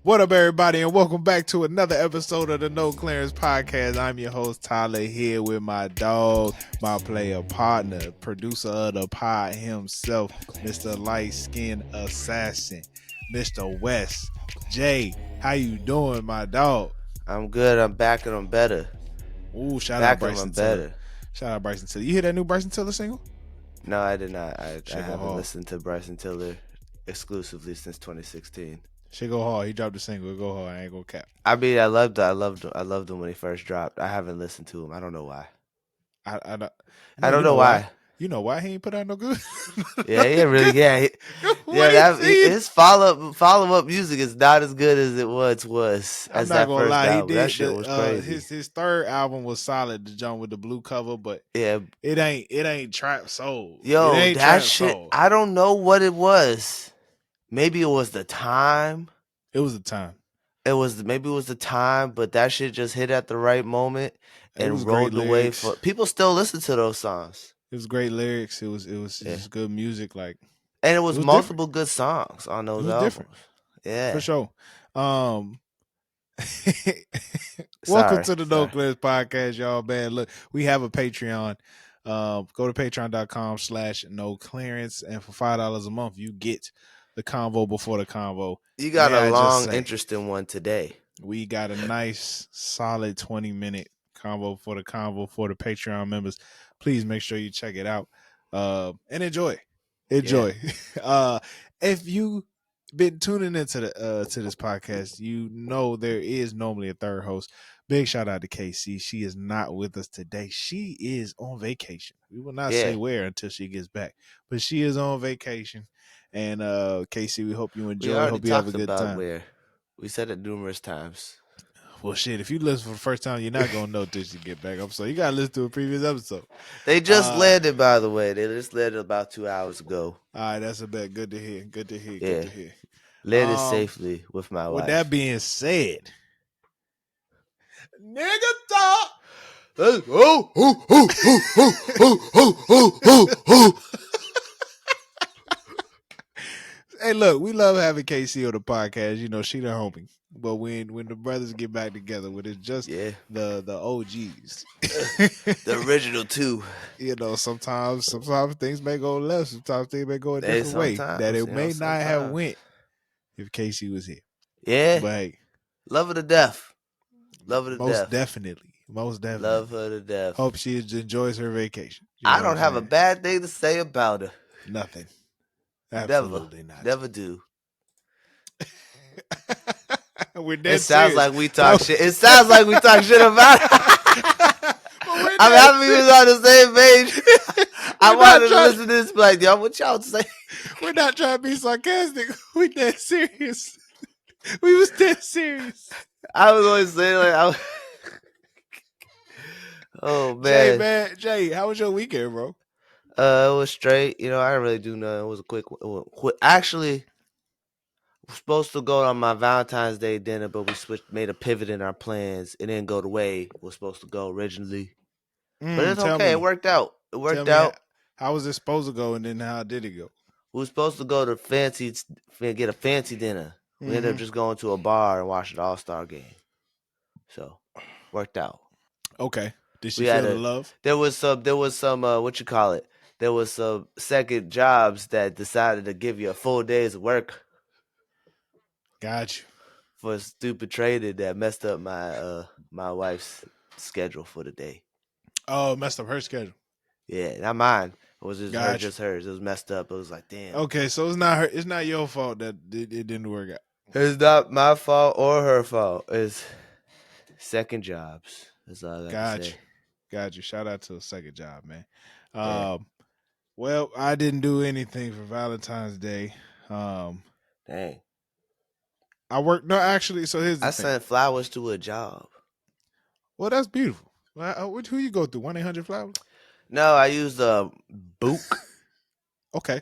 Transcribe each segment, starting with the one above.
What up, everybody, and welcome back to another episode of the No Clearance Podcast. I'm your host, Tyler, here with my dog, my player partner, producer of the pod himself, Mr. Light Skin Assassin, Mr. West. Jay, how you doing, my dog? I'm good. I'm back and I'm better. Ooh, shout out Back and Bryson I'm Tiller. better. Shout out Bryson Tiller. You hear that new Bryson Tiller single? No, I did not. I Shit go haven't hard. listened to Bryson Tiller exclusively since 2016. Shit go hard. He dropped the single. It go hard. I ain't gonna cap. I mean, I loved him when he first dropped. I haven't listened to him. I don't know why. I don't. I No, don't you know why. You know why he ain't put out no good? Yeah, he ain't really. Yeah, his follow up music is not as good as it once was. I'm As not that gonna first lie, he album. That did shit was crazy. his third album was solid, the joint with the blue cover, but Yeah, it ain't trap soul. yo, it ain't that trap shit. soul. I don't know what it was. Maybe it was the time. It was a time. Maybe it was the time, but that shit just hit at the right moment It was and great rolled the way lyrics. for people. Still listen to those songs. It was great lyrics. It was Yeah, just good music. Like and it it was was multiple different. good songs on It those was different albums. Yeah, for sure. Welcome sorry, to the No Clears Podcast, y'all. Man, look, we have a Patreon. Go to patreon.com/no clearance, and for $5 a month, you get the convo before the convo. You got May a I just long, say, interesting one today. we got a nice, solid 20-minute convo for the Patreon members. Please make sure you check it out and enjoy. Enjoy. Yeah. If you been tuning into the to this podcast, you know there is normally a third host. Big shout out to KC. She is not with us today. She is on vacation. We will not say Yeah, where until she gets back, but she is on vacation. And KC, we hope you we enjoy. already Hope you have a talked good about time. where we said it numerous times. Well, shit, if you listen for the first time, you're not gonna know till you get back up. So you gotta listen to a previous episode. They just landed, by the way. They just landed about 2 hours ago. All right, that's a bet. Good to hear. Good to hear. Yeah, Good to hear. landed safely with my With wife. that being said, nigga talk. Hey, look, we love having KC on the podcast. You know, she the homie. But when the brothers get back together, when it's just Yeah, the OGs, the original two. you know, sometimes things may go left, sometimes things may go a Hey, different way that it may not have sometimes. went if Casey was here. Yeah, But hey, love her to death. Love her to most death. definitely. Love her to death. Hope she enjoys her vacation. You I know what don't I'm have a saying? bad thing to say about her. Nothing. Absolutely not. Never do. We're dead It sounds serious. like we talk shit. It sounds like we talk shit about her. I'm happy we was on the same page. I wanted to listen to this, like, yo, what y'all say? We're not trying to be sarcastic. We dead serious. We was dead serious. I was always saying, like, oh man, Jay, how was your weekend, bro? It was straight. You know, I didn't really do nothing. It was a quick. Actually, we're supposed to go on my Valentine's Day dinner, but we made a pivot in our plans. It didn't go the way we're supposed to go originally. But it's okay. It worked out. How was it supposed to go, and then how did it go? We were supposed to go to get a fancy dinner. We ended up just going to a bar and watching the All-Star game. So, worked out. Okay. Did she feel the love? There was some what you call it? There was some second jobs that decided to give you a full day's work. Got you. For a stupid trading that messed up my my wife's schedule for the day. Oh, it messed up her schedule. Yeah, not mine. It was just hers. It was messed up. It was like, damn. Okay, so it's not her. It's not your fault that it didn't work out. It's not my fault or her fault. It's second jobs. That's all I got to say. Got you. Shout out to a second job, man. Yeah. Well, I didn't do anything for Valentine's Day. Dang. I worked. No, actually. So here's the thing. I sent flowers to a job. Well, that's beautiful. Who you go through? 1-800-Flowers? No, I used a Book. Okay.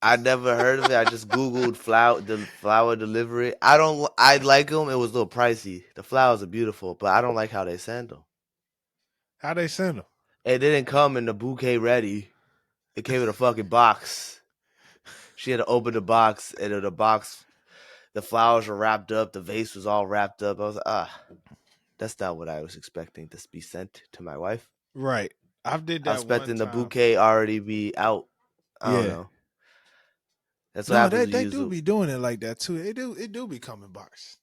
I never heard of it. I just Googled flower delivery. I like them. It was a little pricey. The flowers are beautiful, but I don't like how they send them. How they send them? It didn't come in the bouquet ready. It came in a fucking box. She had to open the box, and the box, the flowers were wrapped up. The vase was all wrapped up. I was like, that's not what I was expecting to be sent to my wife. Right. I did I was that one expecting the time. bouquet already be out. I don't Yeah. know. That's what No, happens they to do you. be doing it like that too. It do be coming box.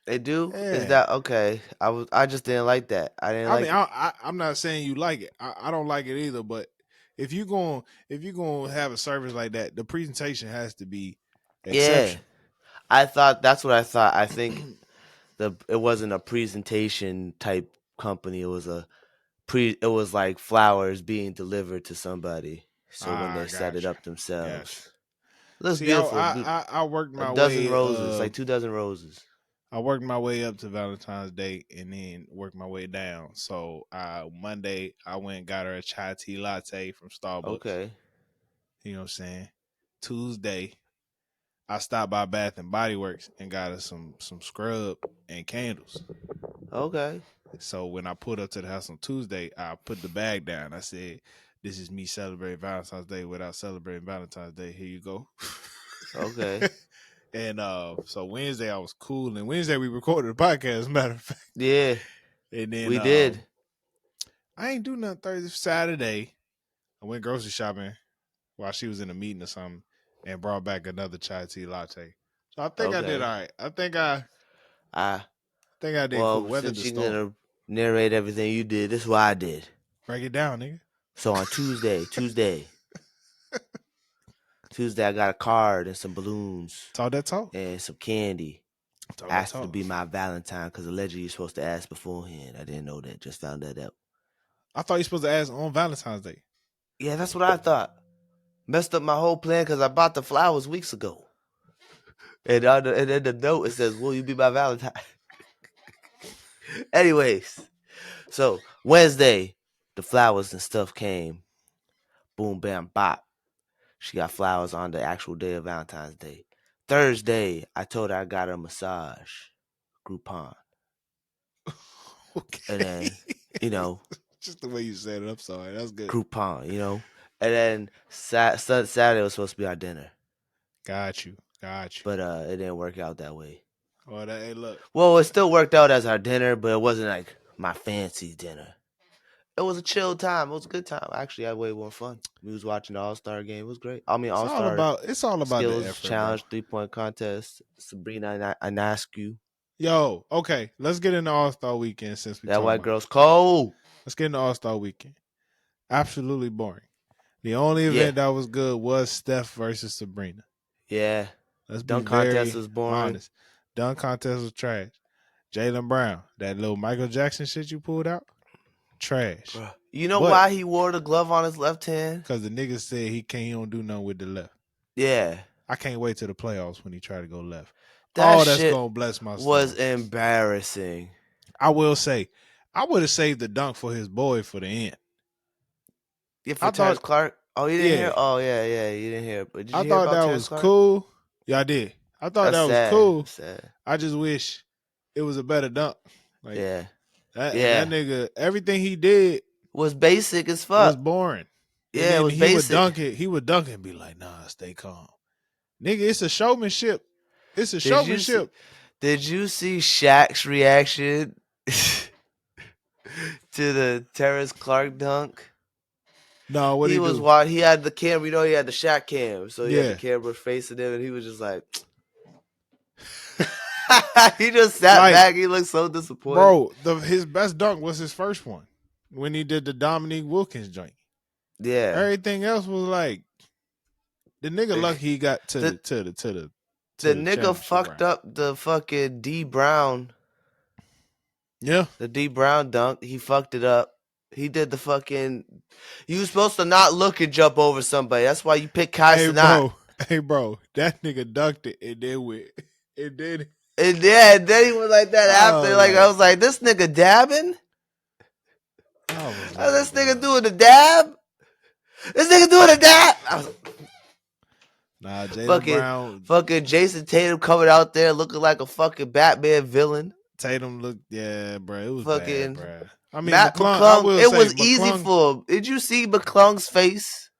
They do? Is Yeah. that okay? I just didn't like that. I didn't I mean, like it. I'm not saying you like it. I don't like it either. But if you gonna have a service like that, the presentation has to be Yeah. exceptional. I thought that's what I thought. I think it wasn't a presentation type company. It was like flowers being delivered to somebody. So when they set it Got you. up Got you. themselves. It looks See, beautiful. I worked A my dozen way. roses, like 2 dozen roses. I worked my way up to Valentine's Day and then worked my way down. So Monday I went and got her a chai tea latte from Starbucks. Okay. You know what I'm saying? Tuesday I stopped by Bath and Body Works and got her some scrub and candles. Okay. So when I pulled up to the house on Tuesday, I put the bag down. I said, "This is me celebrating Valentine's Day without celebrating Valentine's Day. Here you go." Okay. And so Wednesday I was cool, and Wednesday we recorded a podcast. As a matter of fact, Yeah, and then we did. I ain't do nothing Thursday. Saturday I went grocery shopping while she was in a meeting or something, and brought back another chai tea latte. So I think I did Okay. all right. I think I did cool. Well, Weathered since the you're storm. gonna narrate everything you did, this is what I did. Break it down, nigga. So on Tuesday, I got a card and some balloons Talk that talk. and some candy. Talk that Asked her to talk. be my Valentine because allegedly you're supposed to ask beforehand. I didn't know that. Just found that out. I thought you supposed to ask on Valentine's Day. Yeah, that's what I thought. Messed up my whole plan because I bought the flowers weeks ago. And in the note it says, "Will you be my Valentine?" Anyways, so Wednesday, the flowers and stuff came. Boom, bam, bop. She got flowers on the actual day of Valentine's Day. Thursday, I told her I got her a massage, Groupon. Okay. And then, Just the way you said it. I'm sorry. That's good. Groupon. And then Saturday was supposed to be our dinner. Got you. But it didn't work out that way. Oh, hey, look. Well, it still worked out as our dinner, but it wasn't like my fancy dinner. It was a chill time. It was a good time. Actually, I had way more fun. We was watching the All-Star game. It was great. I mean, All-Star It's all about the skills effort, challenge, bro. 3-point contest. Sabrina, I ask you. Yo, okay. Let's get into All-Star Weekend since we That talking white about girl's it. cold. Let's get into All-Star Weekend. Absolutely boring. The only Yeah. event that was good was Steph versus Sabrina. Yeah. Let's be Dunk very contest was boring. honest. Dunk contest was trash. Jalen Brown, that little Michael Jackson shit you pulled out, trash. Bruh. You know why he wore the glove on his left hand? Because the nigga said he don't do nothing with the left. Yeah. I can't wait till the playoffs when he try to go left. That That's shit gonna bless my soul. was embarrassing. I will say, I would have saved the dunk for his boy for the end. Yeah, for Terrence Clark. Oh, you didn't hear? Oh, yeah, you didn't hear. But did you hear about Terrence Clark? That was cool. Yeah, I did. I thought that was cool. Sad. I just wish it was a better dunk. Like, yeah. That nigga, everything he did was basic as fuck. Was boring. And yeah, it was basic. He would dunk it and be like, nah, stay calm. Nigga, it's a showmanship. It's a showmanship. Did you see Shaq's reaction to the Terrence Clark dunk? No, what he was do? He had the camera, he had the Shaq cam. So he had the camera facing him and he was just like he just sat back. He looked so disappointed. Bro, his best dunk was his first one when he did the Dominique Wilkins joint. Yeah. Everything else was like the nigga lucky he got to the nigga fucked up the fucking D Brown. Yeah. The D Brown dunk. He fucked it up. He did the fucking. You was supposed to not look and jump over somebody. That's why you pick Kai Cenat. Hey bro, that nigga dunked it and then went. And then he was like that after. I was like, this nigga dabbing? This nigga doing the dab? This nigga doing the dab? Nah, Jalen Brown. Fucking Jason Tatum coming out there looking like a fucking Batman villain. Tatum looked, bro. It was fucking bad, bro. I mean, McClung, it was easy for him. Did you see McClung's face?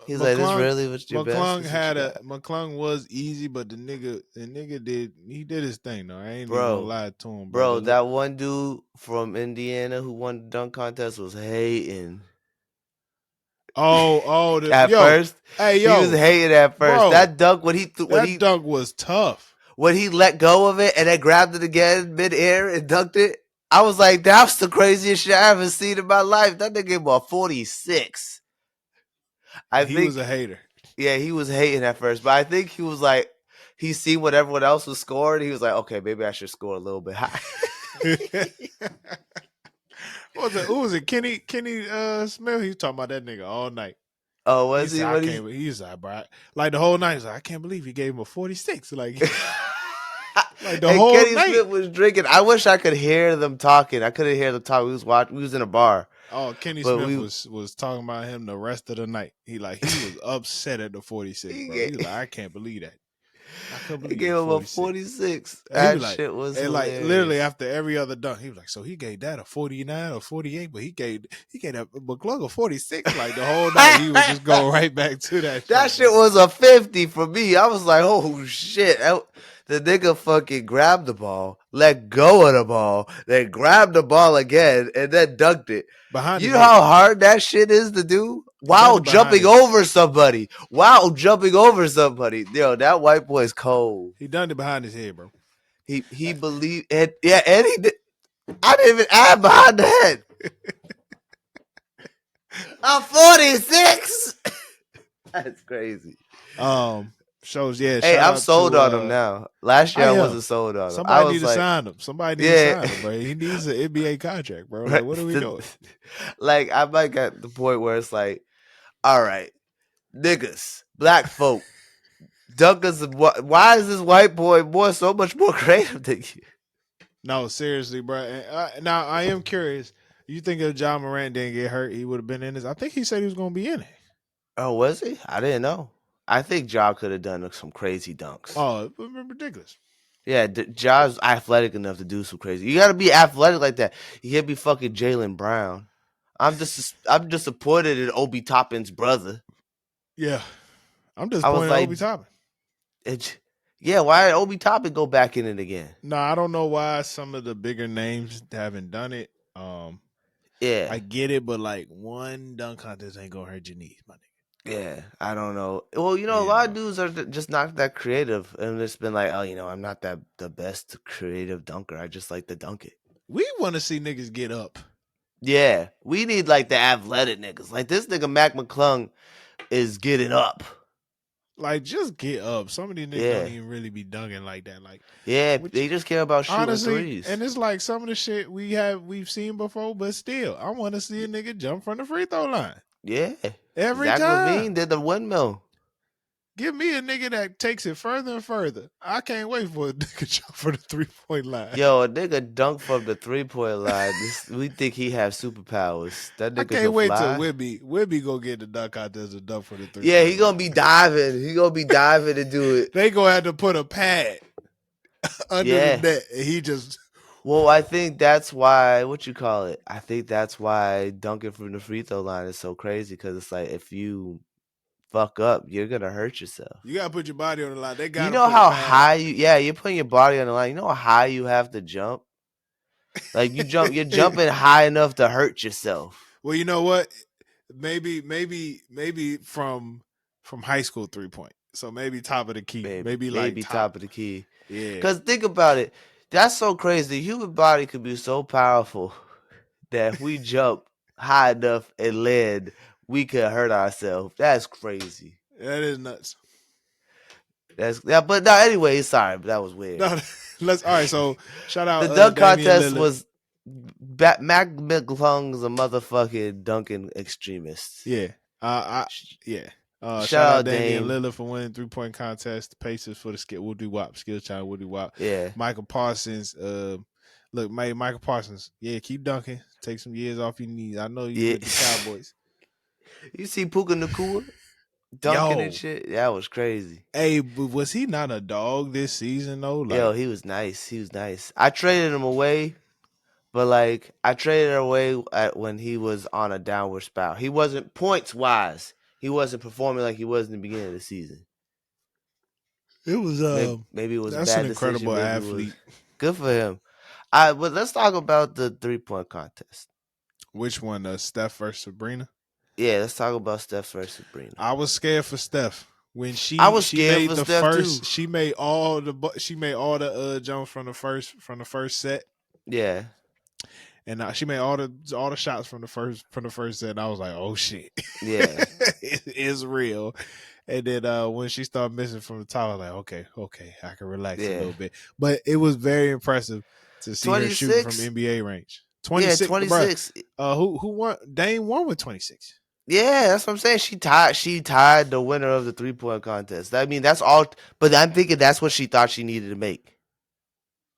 He's like, "This McClung really was your best? McClung This what you had a got, McClung was easy, but the nigga did his thing though. I ain't even gonna bro?" lie to him, bro. Bro, that one dude from Indiana who won the dunk contest was hating at yo, first. hey He was yo, hating at first. bro, That dunk that dunk was tough. when he let go of it and then grabbed it again midair and dunked it, I was like, "That's the craziest shit I ever seen in my life." That nigga bought 46. I He was think, a hater. yeah, he was hating at first, but I think he was like, he seen what everyone else was scoring. He was like, "Okay, maybe I should score a little bit high." Who was it? Kenny Smith. He was talking about that nigga all night. Oh, He was he? said, I What can't believe he's like, bro. Like the whole night, he's like, I can't believe he gave him a 46. Like, like the And whole Kenny night. Smith was drinking. I wish I could hear them talking. I couldn't hear them talk. We was in a bar, Oh, Kenny but Smith was talking about him the rest of the night. He was upset at the 46, he bro. He gave, was like, I can't believe that. I couldn't he believe gave the him a 46. 46. And he be That like, shit was and like literally hilarious. after every other dunk, he was like, so he gave that a 49 or 48, but he gave that McClung a 46. Like the whole night, he was just going right back to that That shit, bro. shit was a 50 for me. I was like, "Oh shit." The nigga fucking grabbed the ball, let go of the ball, then grabbed the ball again, and then dunked it. Behind You his know head. how hard that shit is to do? He done While it behind jumping his. over somebody. While jumping over somebody. Yo, that white boy's cold. He done it behind his head, bro. He believed, and yeah, and he did. I didn't even add behind the head. I'm 46. That's crazy. Shows yeah. Hey, Shout I'm out sold to on him now. Last year I I am. wasn't sold on him. I Somebody need was to like, sign him. Somebody need to yeah. sign him, bro. He needs an NBA contract, bro. Like, what are we doing? Like, I might get the point where it's like, all right, niggas, black folk, dunkers. Why is this white boy so much more creative than you? No, seriously, bro. And, now I am curious. You think if John Morant didn't get hurt, he would have been in this? I think he said he was going to be in it. Oh, was he? I didn't know. I think Ja could have done some crazy dunks. Oh, it would have been ridiculous. Yeah, Ja's athletic enough to do some crazy. You got to be athletic like that. You can't be fucking Jalen Brown. I'm disappointed in Obi Toppin's brother. Yeah, I'm I was disappointed in like, Obi Toppin. yeah, why did Obi Toppin go back in it again? No, I don't know why some of the bigger names haven't done it. Yeah, I get it, but like one dunk contest ain't gonna hurt your knees, my nigga. yeah, I don't know. Well, a You lot of know, dudes are just not that creative, and it's been like, oh, I'm not the best creative dunker. I just like to dunk it. we want to see niggas get up. Yeah, we need like the athletic niggas. Like this nigga Mac McClung is getting up. Like, just get up. Some of these niggas don't Yeah, even really be dunking like that. Like, yeah, which they just care about shooting honestly, threes. and it's like some of the shit we've seen before, but still, I want to see a nigga jump from the free throw line Yeah, every Zach time. LaVine did the windmill. Give me a nigga that takes it further and further. I can't wait for a nigga jump from the 3-point line. Yo, a nigga dunk from the 3-point line. We think he have superpowers. That I nigga can't can wait till fly. Wibby go get the dunk out there to dunk for the 3-point Yeah, he line. gonna be diving. He gonna be diving to do it. They gonna have to put a pad under the Yeah. net, and he just. Well, I think that's why. What you call it? I think that's why dunking from the free throw line is so crazy because it's like if you fuck up, you're gonna hurt yourself. You gotta put your body on the line. They You gotta know put a how pad high out. you're putting your body on the line. You know how high you have to jump. Like you're jumping high enough to hurt yourself. Well, you know what? Maybe from high school 3-point. So maybe top of the key. Maybe like Maybe top top. of the key. Yeah. Because think about it. That's so crazy. The human body could be so powerful that if we jump high enough and land, we could hurt ourselves. That's crazy. That is nuts. But no, anyway, sorry, but that was weird. No, all right. So shout out The dunk Damian contest Lillard. was Mac McClung's a motherfucking dunking extremist. Yeah. Yeah. Shout Shout out out Damian Dame. Lillard for winning 3-point contest. The Pacers for the skill Woody Wop. Skill child Woody Wop. Yeah. Michael Parsons. Look, Michael Parsons. Yeah, keep dunking. Take some years off your knees. I know you with the Cowboys. You see Puka Nacua dunking and shit? That was crazy. Hey, but was he not a dog this season though? Like, Yo, he was nice. He was nice. I traded him away, but like I traded him away when he was on a downward spout. He wasn't points wise. he wasn't performing like he was in the beginning of the season. It was Maybe it was a that's an bad decision. incredible Maybe it was athlete. good for him. But let's talk about the 3-point contest. Which one? Steph versus Sabrina. Yeah, let's talk about Steph versus Sabrina. I was scared for Steph when I was she scared made for the Steph too. first. She made all the jumps from the first set, Yeah, and she made all the shots from the first set. And I was like, oh shit, yeah, it's real. And then when she started missing from the top, I was like, okay, I can relax a yeah. little bit. But it was very impressive to see her shooting from 26. NBA range. Yeah, 26, bro. 26. Who won? Dame won with 26. Yeah, that's what I'm saying. She tied the winner of the 3-point contest. I mean, that's all. But I'm thinking that's what she thought she needed to make.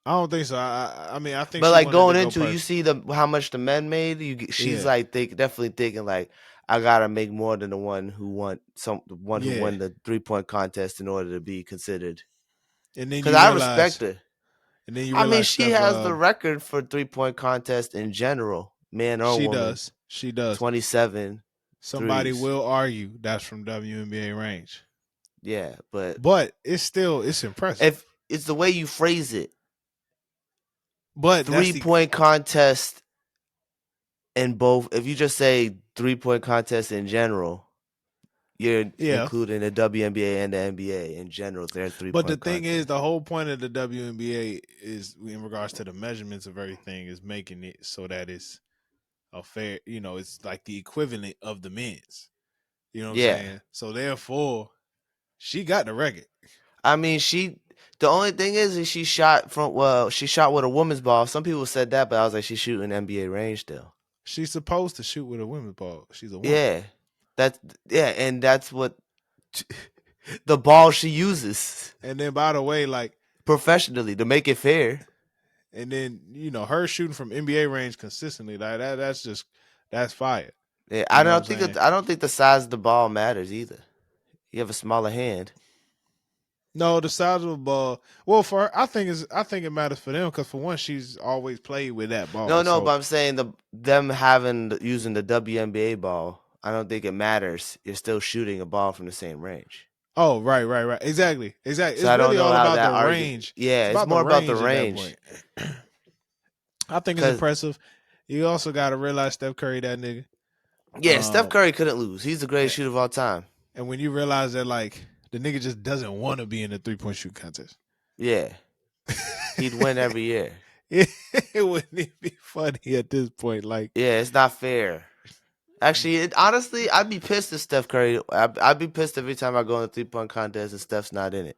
I don't think so. I mean, I think But she like wanted to going go into, you perfect. see how much the men made. She's Yeah, like definitely thinking like, I gotta make more than the one who yeah. won the 3-point contest in order to be considered. And then Because you I respect realize, her. and then you I mean, realize she Steph. has the record for 3-point contest in general, man or She woman. does. She does. 27 Somebody threes. will argue that's from WNBA range, Yeah, but but it's impressive. if it's the way you phrase it, But that's the 3-point contest in both. If you just say 3-point contest in general, you're yeah. including the WNBA and the NBA in general. Their But the 3-point thing is, contest. the whole point of the WNBA is, in regards to the measurements of everything, is making it so that it's a fair. It's like the equivalent of the men's. You know what I'm Yeah, saying? So therefore, she got the record. I mean she. The only thing is she shot from she shot with a woman's ball. Some people said that, but I was like, she's shooting NBA range still. She's supposed to shoot with a women's ball. She's a woman. Yeah, that's and that's what the ball she uses And then, by the way, like, professionally to make it fair. and then her shooting from NBA range consistently, like that's fire. Yeah, You know what I'm saying? I don't think the size of the ball matters either. You have a smaller hand. No, the size of the ball. Well, for her, I think it matters for them because for one, she's always played with that ball. No, but So, I'm saying using the WNBA ball. I don't think it matters. You're still shooting a ball from the same range. oh, right, exactly. So It's I don't really know all how about the that argument. range. It's Yeah, it's about the more about the range at that range. point. I think it's Cause impressive. You also got to realize Steph Curry, that nigga. yeah, Steph Curry couldn't lose. He's the greatest And, shooter of all time. and when you realize that, like, the nigga just doesn't want to be in the 3-point shoot contest. Yeah, he'd win every year. it wouldn't even be funny at this point. Like, Yeah, it's not fair. Actually, honestly, I'd be pissed if Steph Curry. I'd be pissed every time I go in a 3-point contest and Steph's not in it.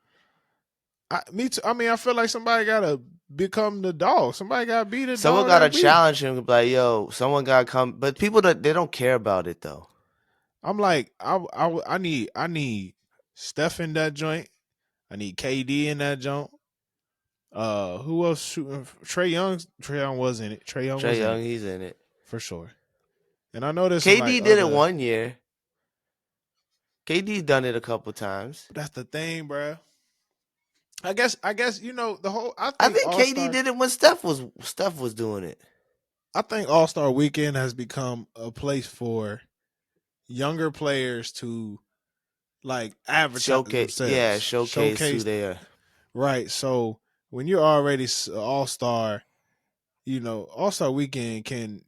me too. I mean, I feel like somebody gotta become the dog. Somebody gotta be the Someone dog gotta that beat him. challenge him. Like, yo, someone gotta come. But people they don't care about it though. I'm like, I need Steph in that joint. I need KD in that joint. Who else shooting? Trey Young was in it. Trey Young Trae was in Young, it he's in it. for sure. And I know there's some like KD did it other. one year. KD's done it a couple times. That's the thing, bro. I guess the whole. I think KD did it when Steph was doing it. I think All Star Weekend has become a place for younger players to like advertise themselves, Showcase who they are. right. So when you're already All Star, All Star Weekend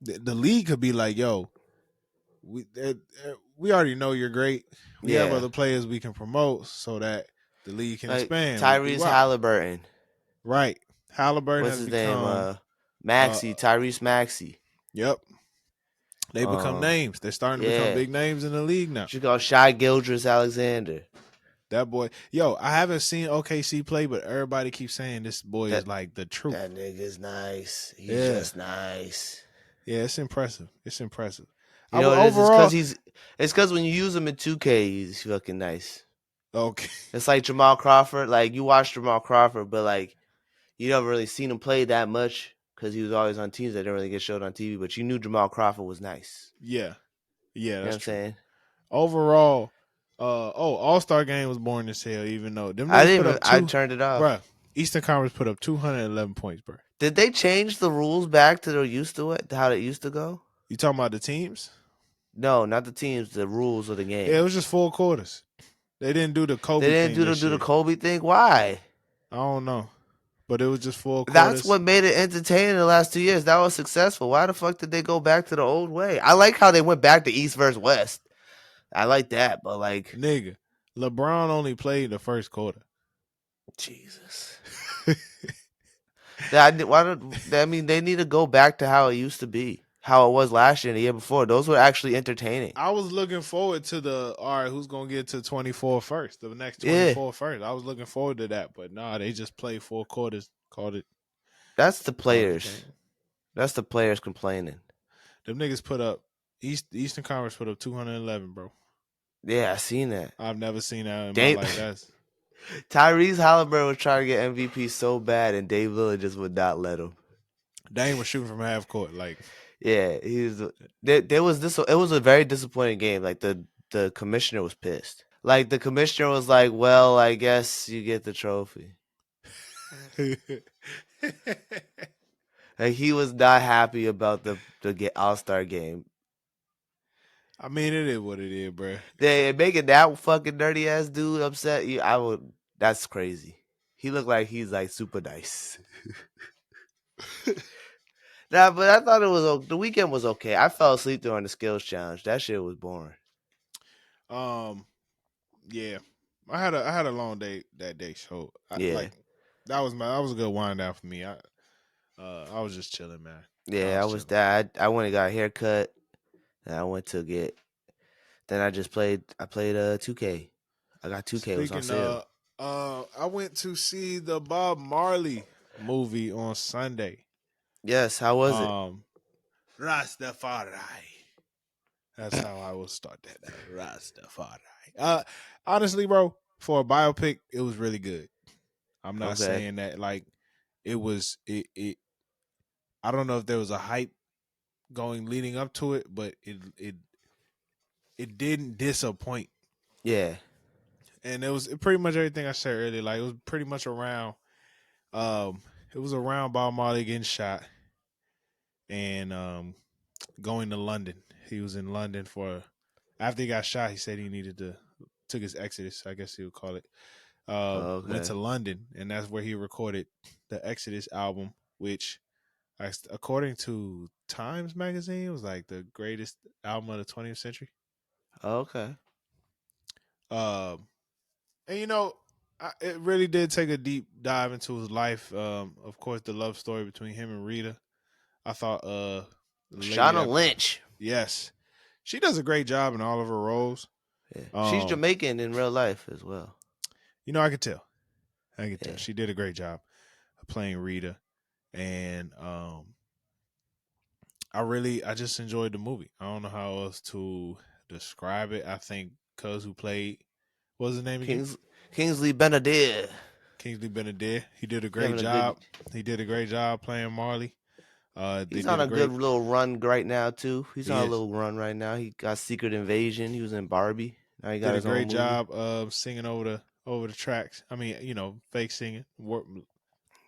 the league could be like, yo, we already know you're great. We have Yeah, other players we can promote so that the league can like expand. Tyrese Halliburton. Right. Halliburton What's has his name? become Tyrese Maxey. yep. They become names. They're starting to become Yeah. big names in the league now. She called Shai Gilgeous-Alexander. That boy, yo, I haven't seen OKC play, but everybody keeps saying this boy is like the truth. That nigga's nice. He's just nice. Yeah, it's impressive. It's impressive. You know what it is? Overall, It's because when you use him in 2K, he's fucking nice. okay. It's like Jamal Crawford. Like, you watch Jamal Crawford, but like, you never really seen him play that much because he was always on teams that didn't really get showed on TV. But you knew Jamal Crawford was nice. Yeah, You know what I'm saying? Overall, All-Star game was boring as hell. Even though them niggas put up I turned it off. Bruh, Eastern Conference put up 211 points, bro. Did they change the rules back to how it used to go? You talking about the teams? No, not the teams. The rules of the Yeah, game. it was just 4 quarters. They didn't do the They Kobe didn't thing do this the year. Kobe thing. Why? I don't know, but it was just four That's quarters. what made it entertaining the last 2 years. That was successful. Why the fuck did they go back to the old way? I like how they went back to East versus West. I like that, but like, Nigga, LeBron only played the first quarter. Jesus. Why don't I mean they need to go back to how it used to be, how it was last year and the year before. Those were actually entertaining. I was looking forward to all right, who's gonna get to 24 first? The next Yeah, 24 first. I was looking forward to that, but nah, they just played 4 quarters, that's the called it a players. game. That's the players complaining. Them niggas put up Eastern Conference put up 211, bro. Yeah, I seen that. I've never seen that in my Dame life. That's Tyrese Halliburton was trying to get MVP so bad, and Dave Lillard just would not let him. Dame was shooting from half court. Like, Yeah, he was. There was this. It was a very disappointing game. Like the commissioner was pissed. Like the commissioner was like, "Well, I guess you get the trophy." Like he was not happy about the All Star game. I mean, it is what it is, bro. They making that fucking dirty ass dude upset. I would. That's crazy. He looked like he's like super nice. Nah, but I thought the weekend was okay. I fell asleep during the skills challenge. That shit was boring. Um, yeah, I had a long day that day, so Yeah, that was a good wind down for me. I was just chilling, man. I yeah. I was was chilling. that. I went and got a haircut. And I went to get. Then I just played. I played 2K. I got 2K. It was on Speaking sale. of, I went to see the Bob Marley movie on Sunday. Yes. How was it? Rastafari. That's how I will start that. Rastafari. Honestly, bro, for a biopic, it was really good. I'm not Okay. saying that like it was. It. I don't know if there was a hype going leading up to it, but it didn't disappoint. Yeah. And it was pretty much everything I said earlier. Like it was pretty much around. Um, it was around Bob Marley getting shot and going to London. He was in London for after he got shot. He said he needed to took his exodus. I guess he would call it. Went to Okay. London, and that's where he recorded the Exodus album, which, according to Times magazine, was like the greatest album of the 20th century. Okay. Um, and it really did take a deep dive into his life. Of course, the love story between him and Rita. I thought the lady Shauna that Lynch. yes, she does a great job in all of her roles. Yeah. She's Um, Jamaican in real life as well. I could tell. I could tell Yeah. she did a great job of playing Rita, and I just enjoyed the movie. I don't know how else to describe it. I think Cuz who played what was his name again? Kings Kingsley Benedict. Kingsley Benedict. He did a He's great having a good. job. He did a great job playing Marley. They He's on did a a good great little run right now too. He's he on a is little run right now. He got Secret Invasion. He was in Barbie. Now he got did a his own great movie. job of singing over the tracks. I mean, fake singing,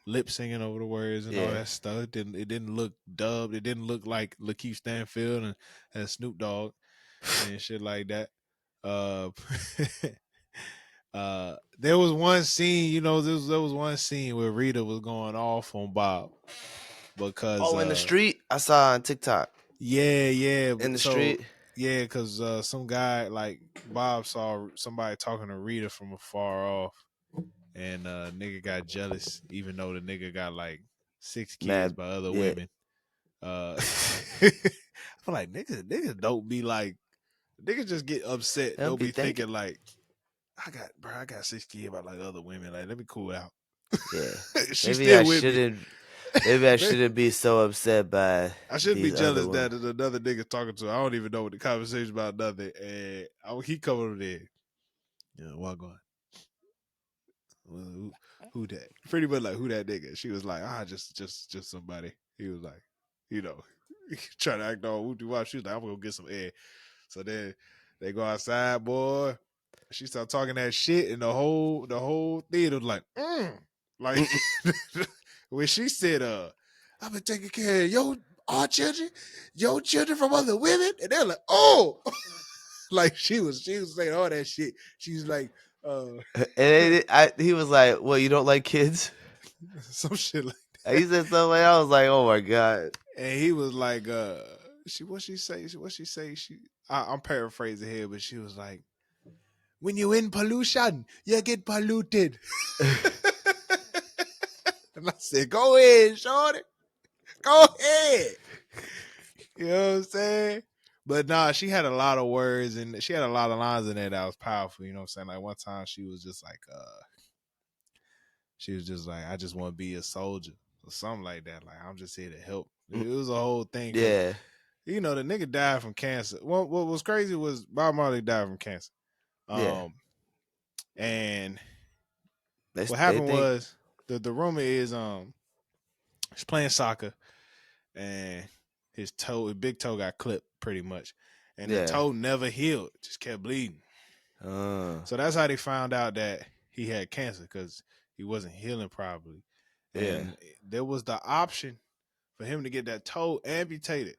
lip singing over the words and all Yeah. that stuff. It didn't look dubbed. It didn't look like Lakeith Stanfield and Snoop Dogg and shit like that. Uh, there was one scene, there was one scene where Rita was going off on Bob because Oh, in the street, I saw on TikTok. yeah, In the so street, yeah, because some guy like Bob saw somebody talking to Rita from afar off, and nigga got jealous, even though the nigga got like 6 kids mad. by other Yeah, women. I feel like niggas don't be like niggas just get upset. don't Don't be be thinking. thinking like I got 6 kids by like other women. Like let me cool out. Yeah, She's maybe still I with me. shouldn't. Maybe I shouldn't be so upset by I shouldn't be these other jealous women. that another nigga talking to her. I don't even know what the conversation about nothing. And he coming over there. Yeah, what going? Who that? Pretty much like who that nigga. She was like, just somebody. He was like, you know, trying to act all whoopty wop. She was like, I'm gonna get some air. So then they go outside, boy. She started talking that shit, and the whole theater was like, like when she said, I've been taking care of your our children, your children from other women, and they're like, oh, like she was saying all that shit. She's like, And he was like, "Well, you don't like kids?" some shit like And he said something. I was like, "Oh my god." and he was like, what she say? I'm paraphrasing here, but she was like, when you in pollution, you get polluted. And I said, go ahead, shorty. Go ahead. You know what I'm saying? But nah, she had a lot of words and she had a lot of lines in there that was powerful. You know what I'm saying? Like one time she was just like, I just want to be a soldier or something like that. Like I'm just here to help. It was a whole thing because Yeah, the nigga died from cancer. What was crazy was Bob Marley died from cancer. yeah. And what They happened think, was the rumor is he's playing soccer and his big toe got clipped pretty much. And the yeah. toe never healed, just kept bleeding. So that's how they found out that he had cancer because he wasn't healing properly. Yeah. And there was the option for him to get that toe amputated.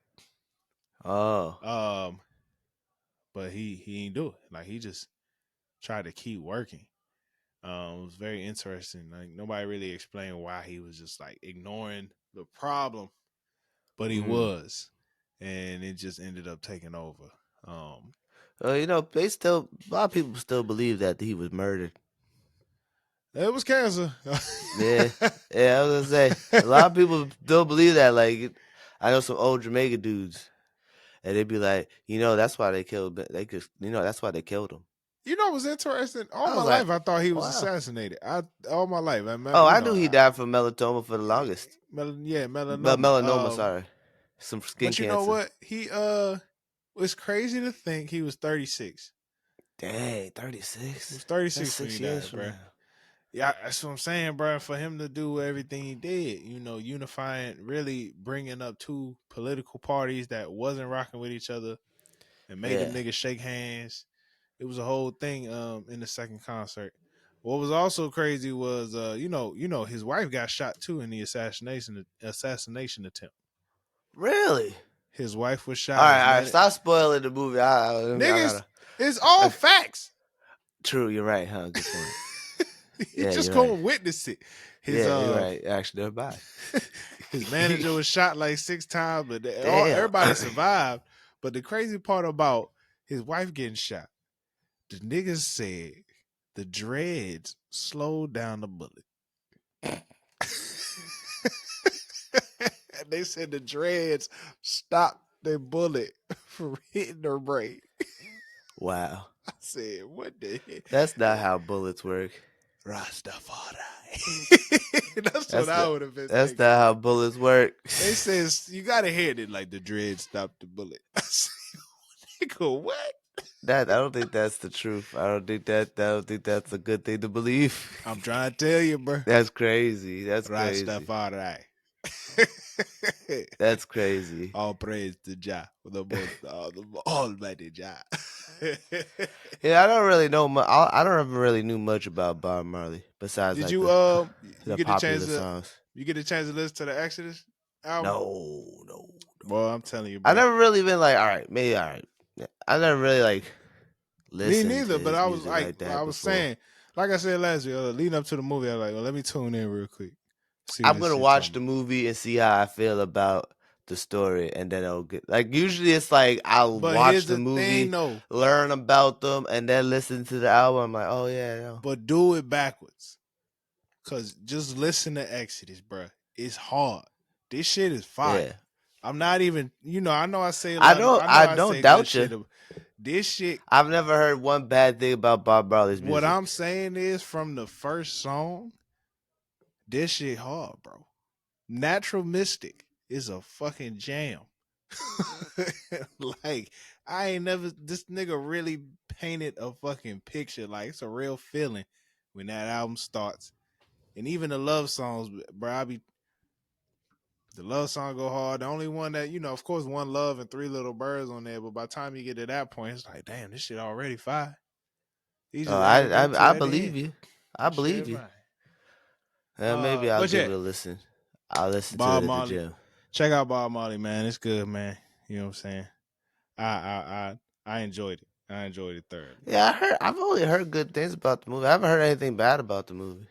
Oh. But he ain't do it. Like he just tried to keep working. It was very interesting. Like nobody really explained why he was just like ignoring the problem, but he was, and it just ended up taking over. A lot of people still believe that he was murdered. It was cancer. Yeah, yeah. I was gonna say a lot of people still believe that. Like, I know some old Jamaica dudes, and they'd be like, that's why they killed. That's why they killed him. You know what's interesting? All I my was like, life I thought he was wow. assassinated. All my life. Oh, I knew he died from melanoma for the longest. Melanoma. Melanoma, sorry, some skin But you know cancer. what? It's crazy to think he was 36. Dang, He 36. was That's 36 when he 6 years died, from bro. now. Yeah, that's what I'm saying, bro. For him to do everything he did, unifying, really bringing up two political parties that wasn't rocking with each other and made them Yeah. niggas shake hands. It was a whole thing in the second concert. What was also crazy was his wife got shot too in the assassination attempt. Really? His wife was All shot. right, His all right. man, Stop spoiling the movie. I niggas, gotta. it's all facts. True, you're right, huh? Good point. You Yeah, just you're right. couldn't witness it. His Yeah, you're right. Actually, never mind. his manager was shot like 6 times, but Damn. everybody survived. But the crazy part about his wife getting shot, the niggas said the dreads slowed down the bullet. They said the dreads stopped their bullet from hitting her brain. Wow. I said, what the heck? That's not how bullets work. Rastafari. That's what That's I not, would have been that's thinking. not how bullets work. They says you gotta hear it like the dread stopped the bullet. I said, nigga, what? I don't think that's the truth. I don't think that's a good thing to believe. I'm trying to tell you, bro. That's crazy. That's crazy. Rastafari. That's crazy. All praise to Jah, the Almighty Jah. Yeah, I don't really know. I don't ever really knew much about Bob Marley besides Did like you you the get a chance popular to songs. listen to the Exodus album? No. Boy, I'm telling you, I bro. never really been like, all right, maybe all right. Yeah, I never really like Me listened to neither, but his I was music like, like that I was before. saying, like I said last year, leading up to the movie, I was like, well, let me tune in real quick, see what I'm this gonna shit watch talking the about. movie and see how I feel about the story, and then I'll get like usually it's like I'll But watch here's the the thing, movie, though. learn about them, and then listen to the album. I'm like, oh yeah, no. But do it backwards, cause just listen to Exodus, bro. It's hard. This shit is fire. Yeah. I'm not even, I know I say a lot. I know I I don't say good doubt you. shit. This shit. I've never heard one bad thing about Bob Marley's What music. I'm saying is, from the first song, this shit hard, bro. Natural Mystic is a fucking jam. Like, I ain't never, this nigga really painted a fucking picture. Like, it's a real feeling when that album starts. And even the love songs, bro, the love song go hard. The only one that, of course, One Love and Three Little Birds on there. But by the time you get to that point, it's like, damn, this shit already fire. He just added them two I at the believe end. you. I This shit believe you. fire. Maybe I'll But give yeah, it a listen. I'll listen to Bob it at the Marley. gym. Check out Bob Marley, man. It's good, man. You know what I'm saying? I I I enjoyed it. I enjoyed it thoroughly. Yeah, I've only heard good things about the movie. I haven't heard anything bad about the movie.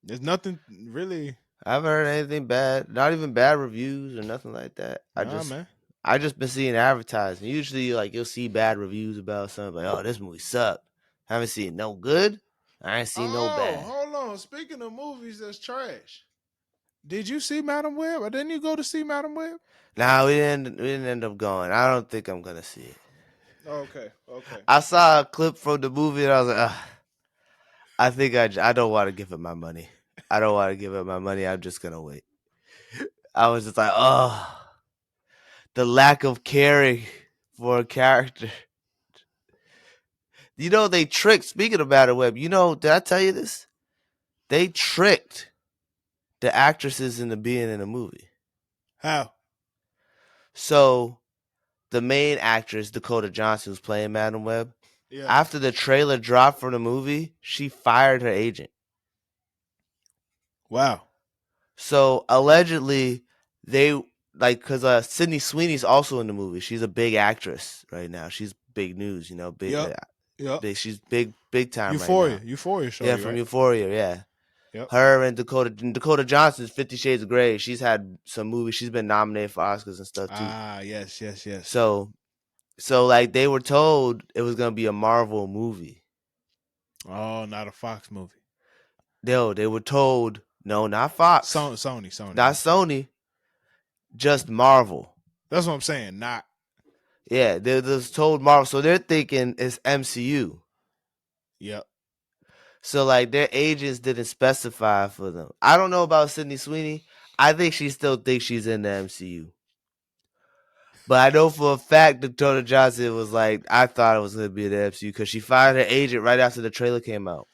There's nothing really. I haven't heard anything bad. Not even bad reviews or nothing like that. Nah, man. I just been seeing advertising. Usually, like you'll see bad reviews about something like, "Oh, this movie sucked." Haven't seen no good. I ain't seen no Oh, bad. hold on. Speaking of movies that's trash, did you see Madam Web? Or didn't you go to see Madam Web? Nah, we didn't end up going. I don't think I'm gonna see it. Okay, okay. I saw a clip from the movie and I was like, Ugh, I think I don't want to give it my money. I don't want to give it my money. I'm just gonna wait. I was just like, oh, the lack of caring for a character. You know, they tricked, speaking of Madam Web, did I tell you this? They tricked the actresses into being in the movie. How? So, the main actress, Dakota Johnson, who's playing Madam Web, Yeah. after the trailer dropped for the movie, she fired her agent. Wow. So, allegedly, they, because Sydney Sweeney's also in the movie. She's a big actress right now. She's big news, big, Yep. Yep. she's big time right Euphoria. now. Euphoria show Yeah, you, from right? Euphoria, yeah. Yep. Her and Dakota Johnson's 50 Shades of Grey. She's had some movies. She's been nominated for Oscars and stuff too. Ah, yes. So like they were told it was gonna be a Marvel movie. Oh, not a Fox movie. No, they were told no, not Fox, Sony. not Sony, just Marvel. That's what I'm saying. Not. Yeah, they was told Marvel, so they're thinking it's MCU. Yep. So like their agents didn't specify for them. I don't know about Sydney Sweeney. I think she still thinks she's in the MCU. But I know for a fact that Dakota Johnson was like, I thought it was going to be the MCU because she fired her agent right after the trailer came out.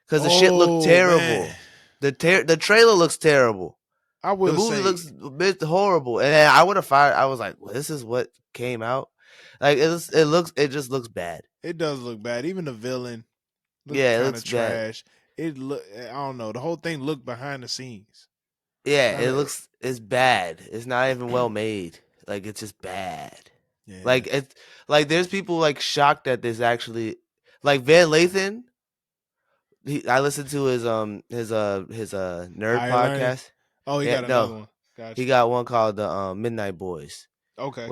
Because the shit looked Oh man, terrible. The trailer looks terrible. I The will movie say looks a bit horrible. And then I would have fired. I was like, well, this is what came out. Like it just looks bad. it does look bad. Even the villain looked Yeah, it kind of looks bad. trash. It look. I don't know. The whole thing looked behind the scenes. Yeah, Kinda, it's bad. It's not even well made. Like it's just bad. yeah. Like it's like there's people like shocked that this actually like Van Lathan. I listened to his nerd Higher learning. podcast. Oh, he Yeah, got another no, one. he Gotcha. got one called the Midnight Boys, Okay.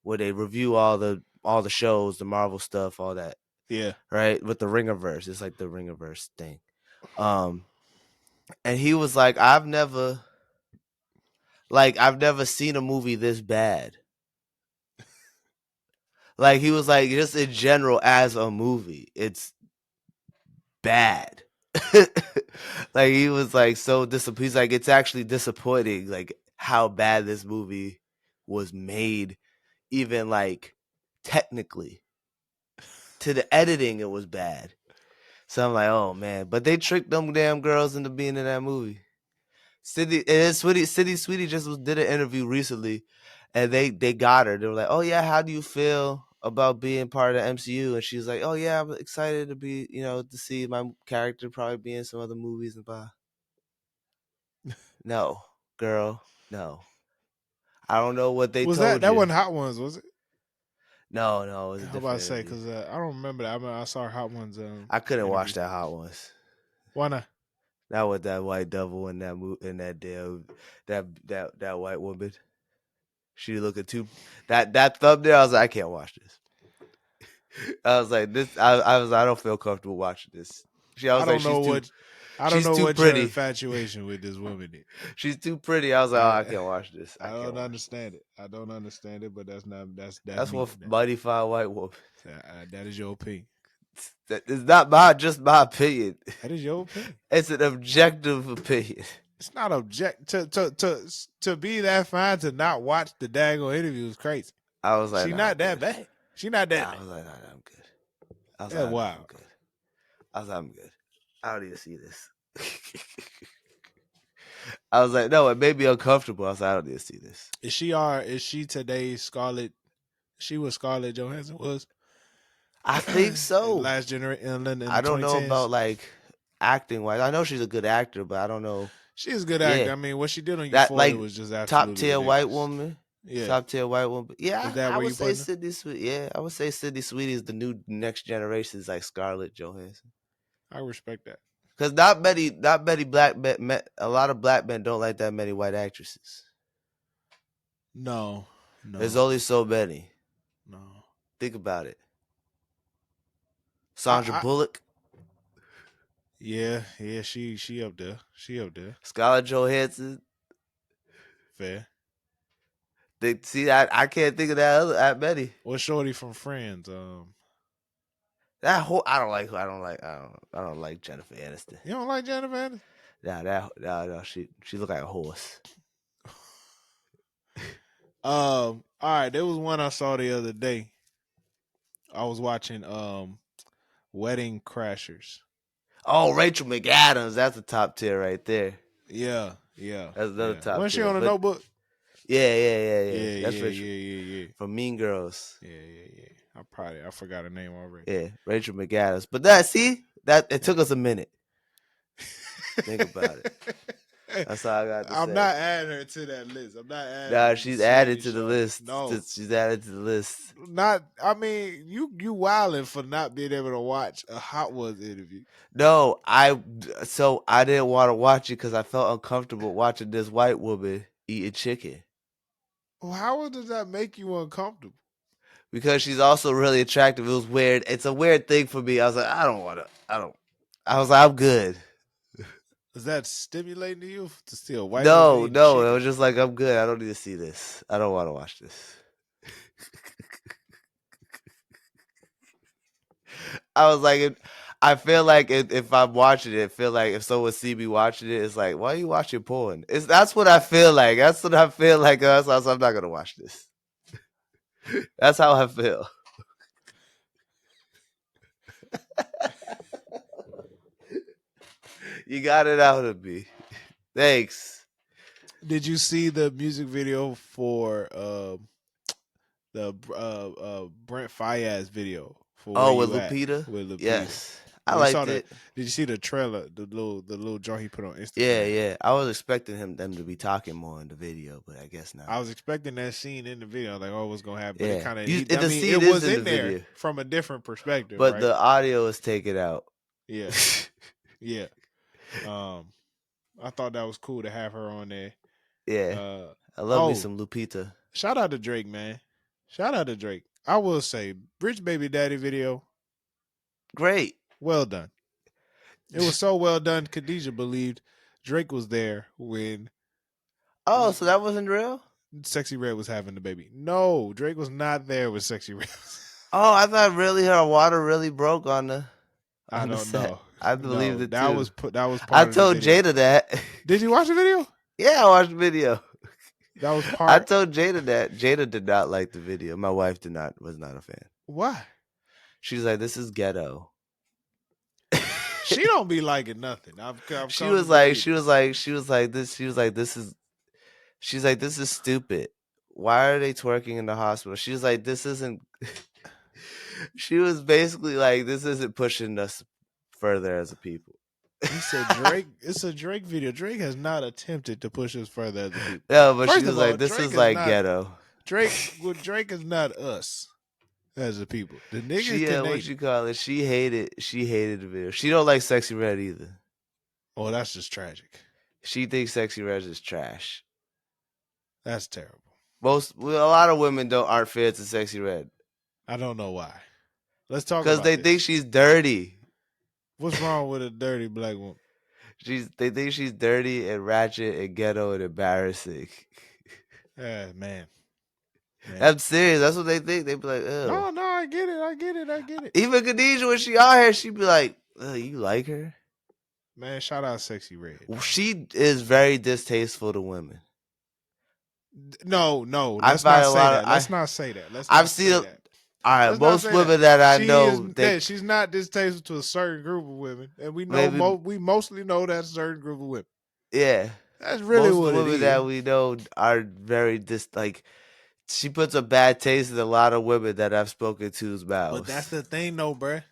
where they review all the shows, the Marvel stuff, all that, Yeah. right? With the Ringerverse, it's like the Ringerverse thing. Um, and he was like, I've never seen a movie this bad. Like he was like, just in general as a movie, it's bad. Like he was like so disappointed. He's like, it's actually disappointing, like how bad this movie was made, even like technically. To the editing, it was bad. So I'm like, oh man. But they tricked them damn girls into being in that movie. City Sweetie did an interview recently, and they got her. They were like, "Oh yeah, how do you feel about being part of the MCU?" And she's like, "Oh yeah, I'm excited to be, to see my character probably be in some other movies and blah." No, girl, no. I don't know what they Was that told that you. wasn't Hot Ones? Was it? No, it was a How about to different say? interview. Because I don't remember that. I mean, I saw Hot Ones I couldn't watch interview. that Hot Ones. Why not? Not with that white devil and that damn that white woman. She looking too that thumbnail. I was like, I can't watch this. I was like, this. I don't feel comfortable watching this. I I was like, don't know what. I don't she's know too what your pretty. infatuation with this woman is. She's too pretty. I was like, oh, I can't watch this. I I can't don't watch it. understand it. I don't understand it, but that's That's one me. mighty fine white woman. That is your opinion. That is not just my opinion. That is your opinion. It's an objective opinion. It's not object to be that fine to not watch the daggone interview is crazy. I was like, She nah, not I'm that good. bad. She not that I bad. was like, nah, I'm good. I was Yeah, like, nah, wow. I'm good. I was like, I'm good. I don't need to see this. I was like, no, it made me uncomfortable. I was like, I don't need to see this. Is she today's Scarlett? She was Scarlett Johansson was. I think so. Last generation in the I don't know 2010s. about like acting wise. I know she's a good actor, but I don't know. She's a good actor. Yeah, I mean, what she did on that Euphoria like was just top absolutely tier white ridiculous. woman. Yeah. Top tier white woman. Is Yeah, that I where would you say putting her? Sydney Sweet. Yeah, I would say Sydney Sweetie is the new next generation. Is like Scarlett Johansson. I respect that. Because not many a lot of black men don't like that many white actresses. No, There's no, only so many. no. Think about it. Sandra I Bullock, yeah, yeah. She up there. She up there. Scarlett Johansson. Fair. See, I can't think of that many. What's Shorty from Friends? That whole I don't like Jennifer Aniston. You don't like Jennifer Aniston? No, she look like a horse. All right. There was one I saw the other day. I was watching Wedding Crashers. Oh, Rachel McAdams, that's a top tier right there. Yeah, yeah, That's another yeah. top Wasn't she tier. on the But Notebook? yeah. Yeah, That's yeah, Rachel yeah, yeah, yeah. from Mean Girls. Yeah, yeah, yeah. I forgot her name already. Yeah, Rachel McAdams. But that it took us a minute. Think about it. That's all I got to say. I'm not adding her to that list. I'm not adding. Nah, the she's sweet added to the shorty. list. No, She's added to the list. not. I mean, you wilding for not being able to watch a Hot Ones interview. No, I didn't want to watch it because I felt uncomfortable watching this white woman eating chicken. Well, how does that make you uncomfortable? Because she's also really attractive. It was weird. It's a weird thing for me. I was like, I was like, I'm good. Is that stimulating to you to see a white No, woman eating no. chicken? It was just like, I'm good. I don't need to see this. I don't want to watch this. I was like, I feel like if I'm watching it, I feel like if someone see me watching it, it's like, why are you watching porn? That's what I feel like. That's what I feel like. So I'm not gonna watch this. That's how I feel. You got it out of me. Thanks. Did you see the music video for the Brent Fayez video for Where Oh, with You At Lupita? with Lupita? Yes. I You saw liked the? it. Did you see the trailer? The little joint he put on Yeah, Instagram. yeah. I was expecting them to be talking more in the video, but I guess not. I was expecting that scene in the video, like, oh, what's gonna happen? But Yeah. it kind of, The scene it is was in in the there video. from a different perspective, But right? the audio is taken out. Yeah, yeah. I thought that was cool to have her on there. Yeah. I love me some Lupita. Shout out to Drake, man. Shout out to Drake. I will say, Rich Baby Daddy video, Great. well done. It was so well done. Khadijah believed Drake was there when Oh, so that wasn't real? Sexy Red was having the baby. No, Drake was not there with Sexy Red. Oh, I thought really her water really broke on the. I don't set. know. I believed it that too. was part I of told the video. Jada that. Did you watch the video? Yeah, I watched the video. That was part. I told Jada that. Jada did not like the video. My wife was not a fan. Why? She's like, this is ghetto. She don't be liking nothing. She was like, this is stupid. Why are they twerking in the hospital? She was like, this isn't. She was basically like, this isn't pushing us further as a people. He said Drake. It's a Drake video. Drake has not attempted to push us further as a people. No, but First she was of all, like, this Drake is like not, ghetto. Drake is not us as a people. The niggas What you call it? She hated the video. She don't like Sexy Red either. Oh, that's just tragic. She thinks Sexy Red is trash. That's terrible. A lot of women aren't fans to Sexy Red. I don't know why. Let's talk because they think she's dirty. What's wrong with a dirty black woman? They think she's dirty and ratchet and ghetto and embarrassing. Man. I'm serious. That's what they think. They be like, oh. No, I get it. Even Khadijah, when she out here, she be like, you like her? Man, shout out Sexy Red. She is very distasteful to women. No. Let's not say that. I've seen it. All right, most women that I know, she's not distasteful to a certain group of women, and we know we mostly know that certain group of women. Yeah, that's really most what it is. Women that we know are very she puts a bad taste in a lot of women that I've spoken to's mouths. But that's the thing, though, bruh.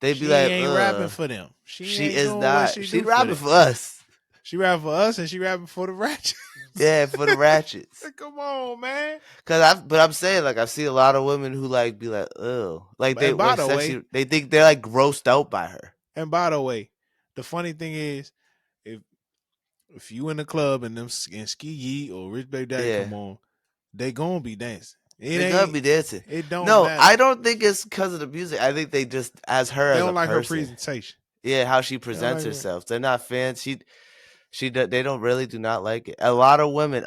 They be like, ain't rapping for them. She is not. She's rapping for us. She rapping for us and she rapping for the ratchets. Yeah, for the ratchets. Come on, man. But I'm saying, like, I've seen a lot of women who like be like, oh, like And by the way, they think they're like grossed out by her. the funny thing is, if you in the club and them and Ski Yeet or Rich Baby Daddy Yeah, come on, they gonna be dancing. It they gonna ain't. be dancing. It don't No, matter. I don't think it's because of the music. I think they just as her They as a don't like her person. presentation. Yeah, how she They don't presents like her. herself. They're not fans. They don't really do not like it. A lot of women,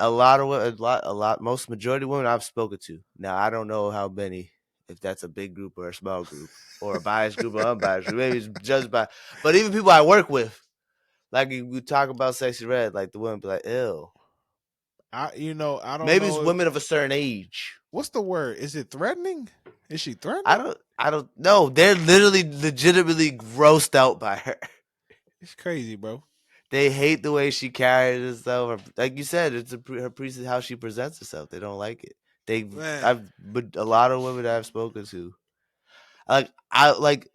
most majority of women I've spoken to. Now I don't know how many, if that's a big group or a small group or a biased group or unbiased group. Maybe it's judged by, but even people I work with, like we talk about Sexy Red, like the women be like, ew. I don't Maybe it's know. women of a certain age. What's the word? Is it threatening? Is she I threatening? don't know. They're literally legitimately grossed out by her. It's crazy, bro. They hate the way she carries herself. Or, like you said, it's her how she presents herself. They don't like it. Man, But a lot of women that I've spoken to, I like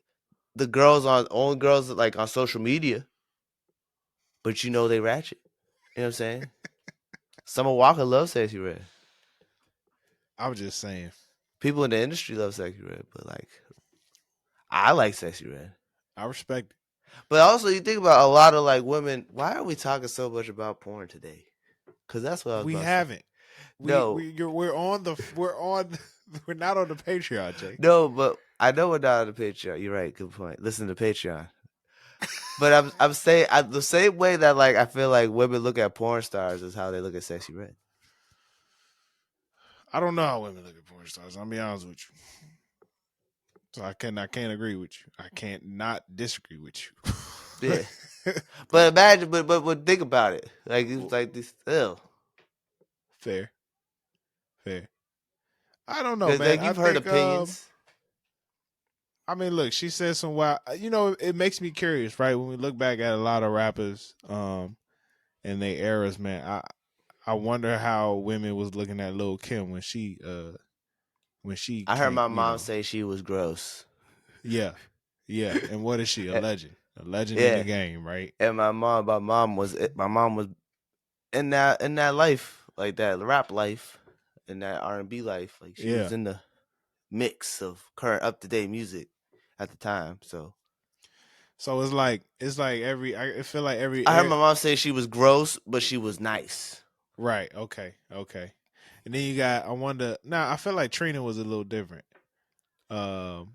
the girls on only girls like on social media, but they ratchet. You know what I'm saying? Summer Walker loves Sexy Red. I was just saying. People in the industry love Sexy Red, but like I like Sexy Red. I respect it. But also, you think about a lot of like women. Why are we talking so much about porn today? Because that's what I was We about to say. haven't. No, We're not on the Patreon, Jay. no, but I know we're not on the Patreon. You're right. Good point. Listen to Patreon. But I'm saying the same way that like I feel like women look at porn stars is how they look at Sexy Red. I don't know how women look at porn stars. I'll be honest with you. So I can't agree with you. I can't not disagree with you. Yeah. But imagine, but think about it. Like it's like this. Ew. Fair, fair. I don't know, Because man. like I you've heard think. opinions. I mean, look, she said some wild. It makes me curious, right? When we look back at a lot of rappers, in their eras, man. I wonder how women was looking at Lil Kim when she I heard came. my mom say she was gross. Yeah, yeah. And what is she? A Eh, legend, a legend in the Yeah, game, right? and my mom was in that life like that rap life, in that R&B life. Like she was Yeah. in the mix of current up to date music at the time. So So it's like I feel like I heard my mom say she was gross, but she was nice. right. Okay, okay. And then you got. I wonder. Now I feel like Trina was a little different. Um,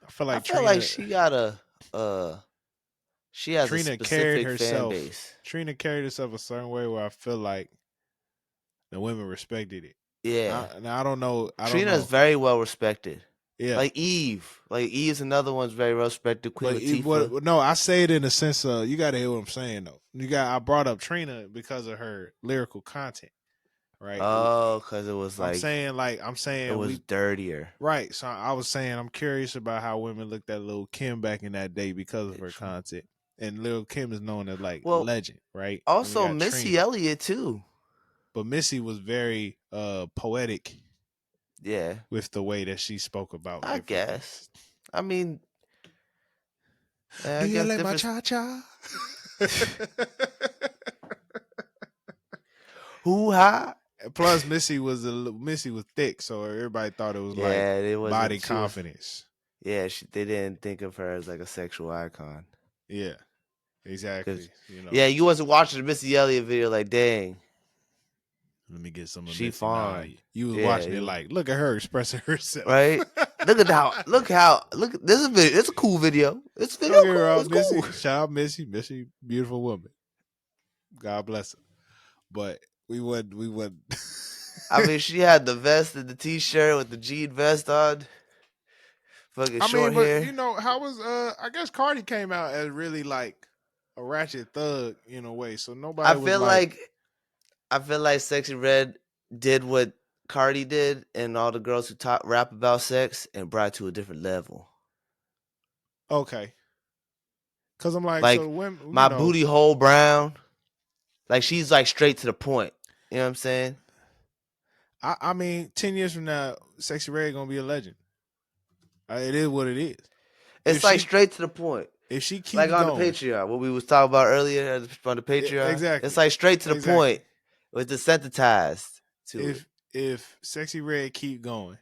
I feel I like feel like Trina uh she has a Trina carried specific fan herself. base. Trina carried herself a certain way where I feel like the women respected it. Yeah. Now I don't know. I don't Trina is know. very well respected. Yeah, Like Eve. Like Eve's another one's very well respected. Queen but Latifah. no, I say it in the sense of you got to hear what I'm saying though. I brought up Trina because of her lyrical content, right? Oh, because it was I'm like saying it was dirtier. right. So I was saying I'm curious about how women looked at Lil Kim back in that day because of Yeah, her true. content. And Lil Kim is known as like Well, legend, right? And we also got Missy Trina, Elliott too. but Missy was very poetic Yeah, with the way that she spoke about I different guess. things. I mean, Do I you guess like my different. cha cha? Who ha? Plus, Missy was thick, so everybody thought it was like Yeah, it wasn't. body She was. confidence. Yeah, they didn't think of her as like a sexual icon. Yeah, Cause exactly. yeah, you wasn't watching the Missy Elliott video. Like, dang, Let me get some of she Missy. Nah, fine. you was Yeah, watching it like, look at her expressing herself. right. Look. This is a video. It's a cool video. It's video Don't get me cool. wrong, It's cool. Missy. Shout out Missy, beautiful woman. God bless her. But we would. I mean, she had the vest and the t-shirt with the jean vest on, fucking I mean, short but hair. how was I guess Cardi came out as really like a ratchet thug in a way, so I nobody was feel like, like I feel like Sexy Red did what Cardi did, and all the girls who talk rap about sex and brought it to a different level. okay, because I'm like, so Like women, my booty hole brown. Like she's like straight to the point. You know what I'm saying? I mean, 10 years from now, Sexy Red gonna be a legend. It is what it is. If It's like she straight to the point. If she keeps Like on the going, Patreon, what we was talking about earlier on the Patreon. exactly, It's like straight to the exactly. point. It's desensitized to it. If Sexy Red keep going,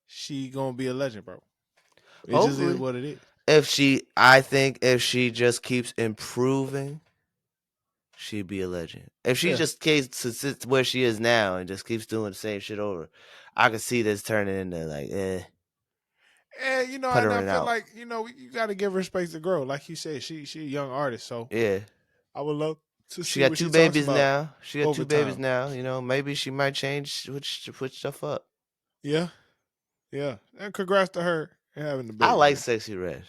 she gonna be a legend, bro. It just is Hopefully, what it is. I think if she just keeps improving, she'd be a legend. If she Yeah. just keeps to sit where she is now and just keeps doing the same shit over, I could see this turning into like, And put and her I in feel out. like you got to give her space to grow. Like you said, she a young artist, so Yeah. I would love to She see got what two she talks babies about now. over time. Maybe she might switch stuff up. Yeah, yeah. And congrats to her and having the I baby, like man. Sexy Red.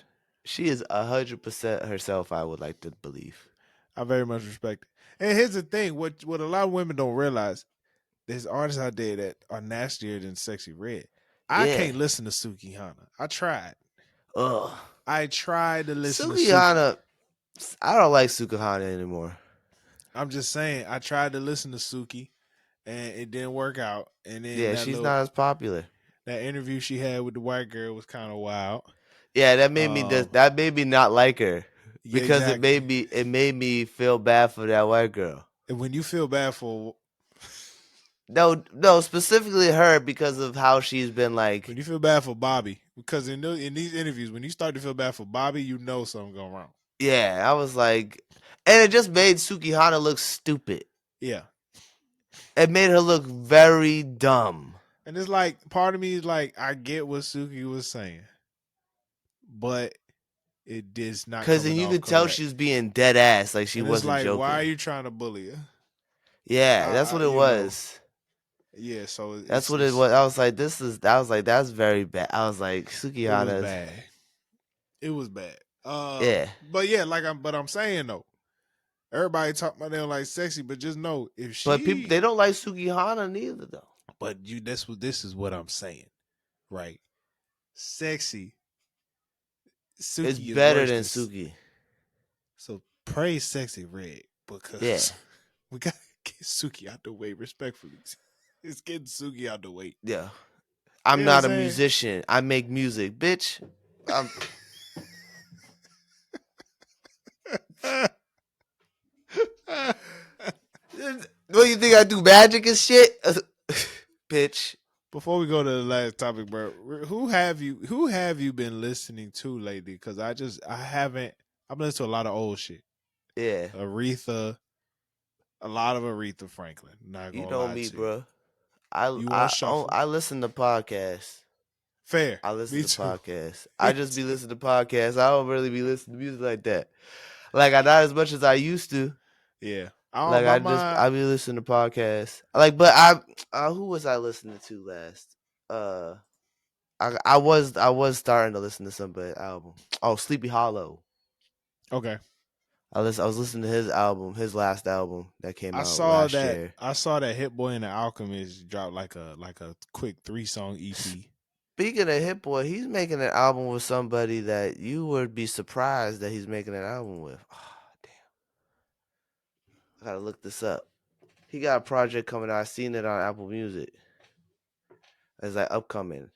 She is 100% herself. I would like to believe. I very much respect it. And here's the thing: what a lot of women don't realize, there's artists out there that are nastier than Sexy Red. I Yeah. can't listen to Suki Hana. I tried. Ugh. I tried to listen to Suki. Sukihana. I don't like Sukihana anymore. I'm just saying, I tried to listen to Suki, and it didn't work out. And then Yeah, she's not as popular. that interview she had with the white girl was kind of wild. Yeah, Um, that made me not like her yeah, because exactly. it made me feel bad for that white girl. And when you feel bad for, No, specifically her because of how she's been like. when you feel bad for Bobby, because in these interviews, when you start to feel bad for Bobby, you know something going wrong. Yeah, I was like, and it just made Sukihana look stupid. Yeah, It made her look very dumb. and it's like part of me is like, I get what Suki was saying, but it is not Cause then coming you off could tell correct. she was being dead ass, like she And it's wasn't like, why are joking. you trying to bully her? Yeah, that's what it was. Yeah. So That's what it it's was. I was like, that's very bad. I was like, it was Sukihana's. bad. It was bad. Yeah, But yeah, I'm saying though, everybody talk about them like sexy, but just know if but people she, they don't like Sukihana neither though. but you, this is what I'm saying, right? Sexy, It's Suki is better worse than than. Suki. So praise Sexy Red Yeah, because we got to get Suki out the way respectfully. It's getting Suki out the way. yeah. You I'm know what I'm not a saying? musician. I make music, bitch. Um, what you think I do magic and shit, bitch? Before we go to the last topic, bro, who have you been listening to lately? Because I haven't. I've been listening to a lot of old shit. Yeah, Aretha, a lot of Aretha Franklin. Not you gonna know lie me, to you. bro. You on shuffle? I listen to podcasts. Fair. I listen Me to too. podcasts. I Me just be too. listening to podcasts. I don't really be listening to music like that. Like I not as much as I used to. Yeah. I don't. Like I be listening to podcasts. Like, but who was I listening to last? Uh, I was starting to listen to somebody's album. Oh, Sleepy Hollow. Okay. I was listening to his album, his last album that came I out saw last that. year. I saw that Hit Boy and the Alchemist dropped like a quick 3-song EP. Speaking of Hit Boy, he's making an album with somebody that you would be surprised that he's making an album with. Oh, damn. I gotta look this up. He got a project coming out. I seen it on Apple Music. It's like upcoming.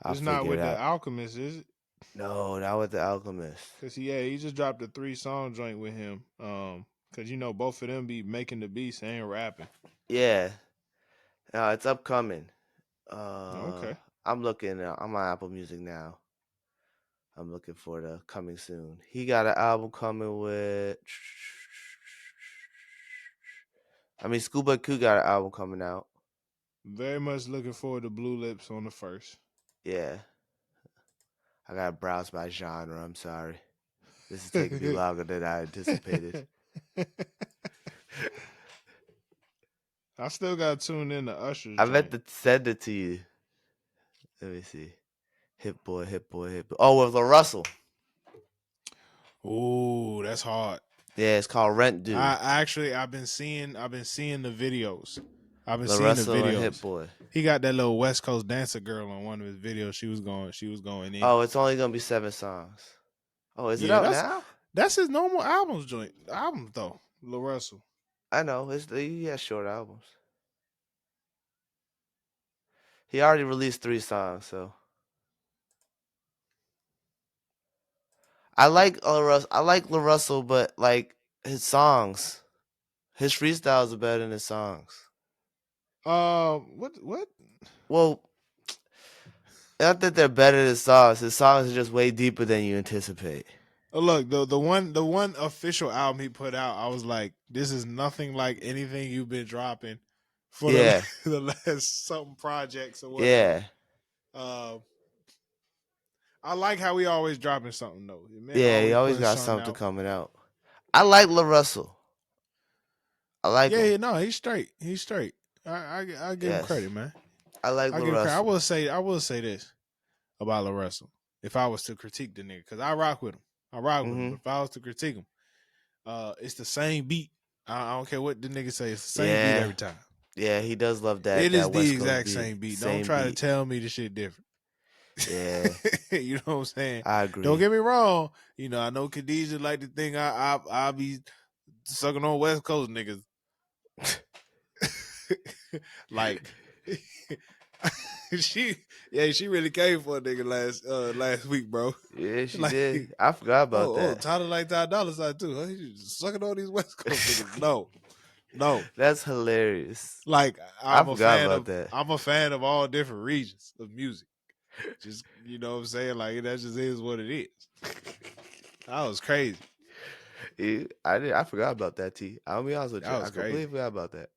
I'll It's not figure it with the out. Alchemist, is it? No, not with the Alchemist. Cause he just dropped a 3-song joint with him. Cause both of them be making the beats and rapping. Yeah. It's upcoming. Okay. I'm looking. I'm on Apple Music now. I'm looking for the coming soon. He got an album coming with. I mean, Scuba Q got an album coming out. Very much looking forward to Blue Lips on the first. Yeah. I got to browse by genre. I'm sorry. This is taking me longer than I anticipated. I still got to tune in to Usher's I meant joint. to send it to you. Let me see. Hit boy, hit boy, hit boy. Oh, with La Russell. Ooh, that's hard. Yeah, it's called Rent Due. I've been seeing the videos. I've been La seeing the Russell and Hit videos. Boy. He got that little West Coast dancer girl on one of his videos. She was going in. Oh, it's only gonna be 7 songs. Oh, is it Yeah, out now? that's his normal album though. Lil Russell. I know. He has short albums. He already released 3 songs, so I like La Russell, but like his songs, his freestyles are better than his songs. What? Well, not that they're better than his songs. His songs are just way deeper than you anticipate. Look, the one official album he put out, I was like, this is nothing like anything you've been dropping for the Yeah, the last something projects or whatever. yeah, Uh, I like how we always dropping something though. Man, yeah. He always always putting got something something out. coming out. I like La Russell. I like Yeah, him. yeah, no, he's straight. He's straight. I give him Yes, credit, man. I like I La give him credit. Russell. I will say this about La Russell. If I was to critique the nigga, because I rock with him, I rock with him. Hmm. But if I was to critique him, it's the same beat. I don't care what the nigga say. It's the same beat Yeah, every time. yeah. He does love that It is that the West Coast exact beat. same beat. Don't Same try to beat. tell me the shit different. Yeah, You know what I'm saying? I Don't agree. get me wrong. I know Khadijah like to think I be sucking on West Coast niggas. Like she she really came for a nigga last week, bro. Yeah, she Like, did. I forgot about oh, that. Tyler like $10 side too. Huh? You just sucking on these West Coast niggas. No, no. That's hilarious. Like I forgot about that. I'm a fan of all different regions of music. Just what I'm saying? Like that just is what it is. That was crazy. Yeah, I forgot about that. I'll be honest with That you. was I crazy. completely forgot about that.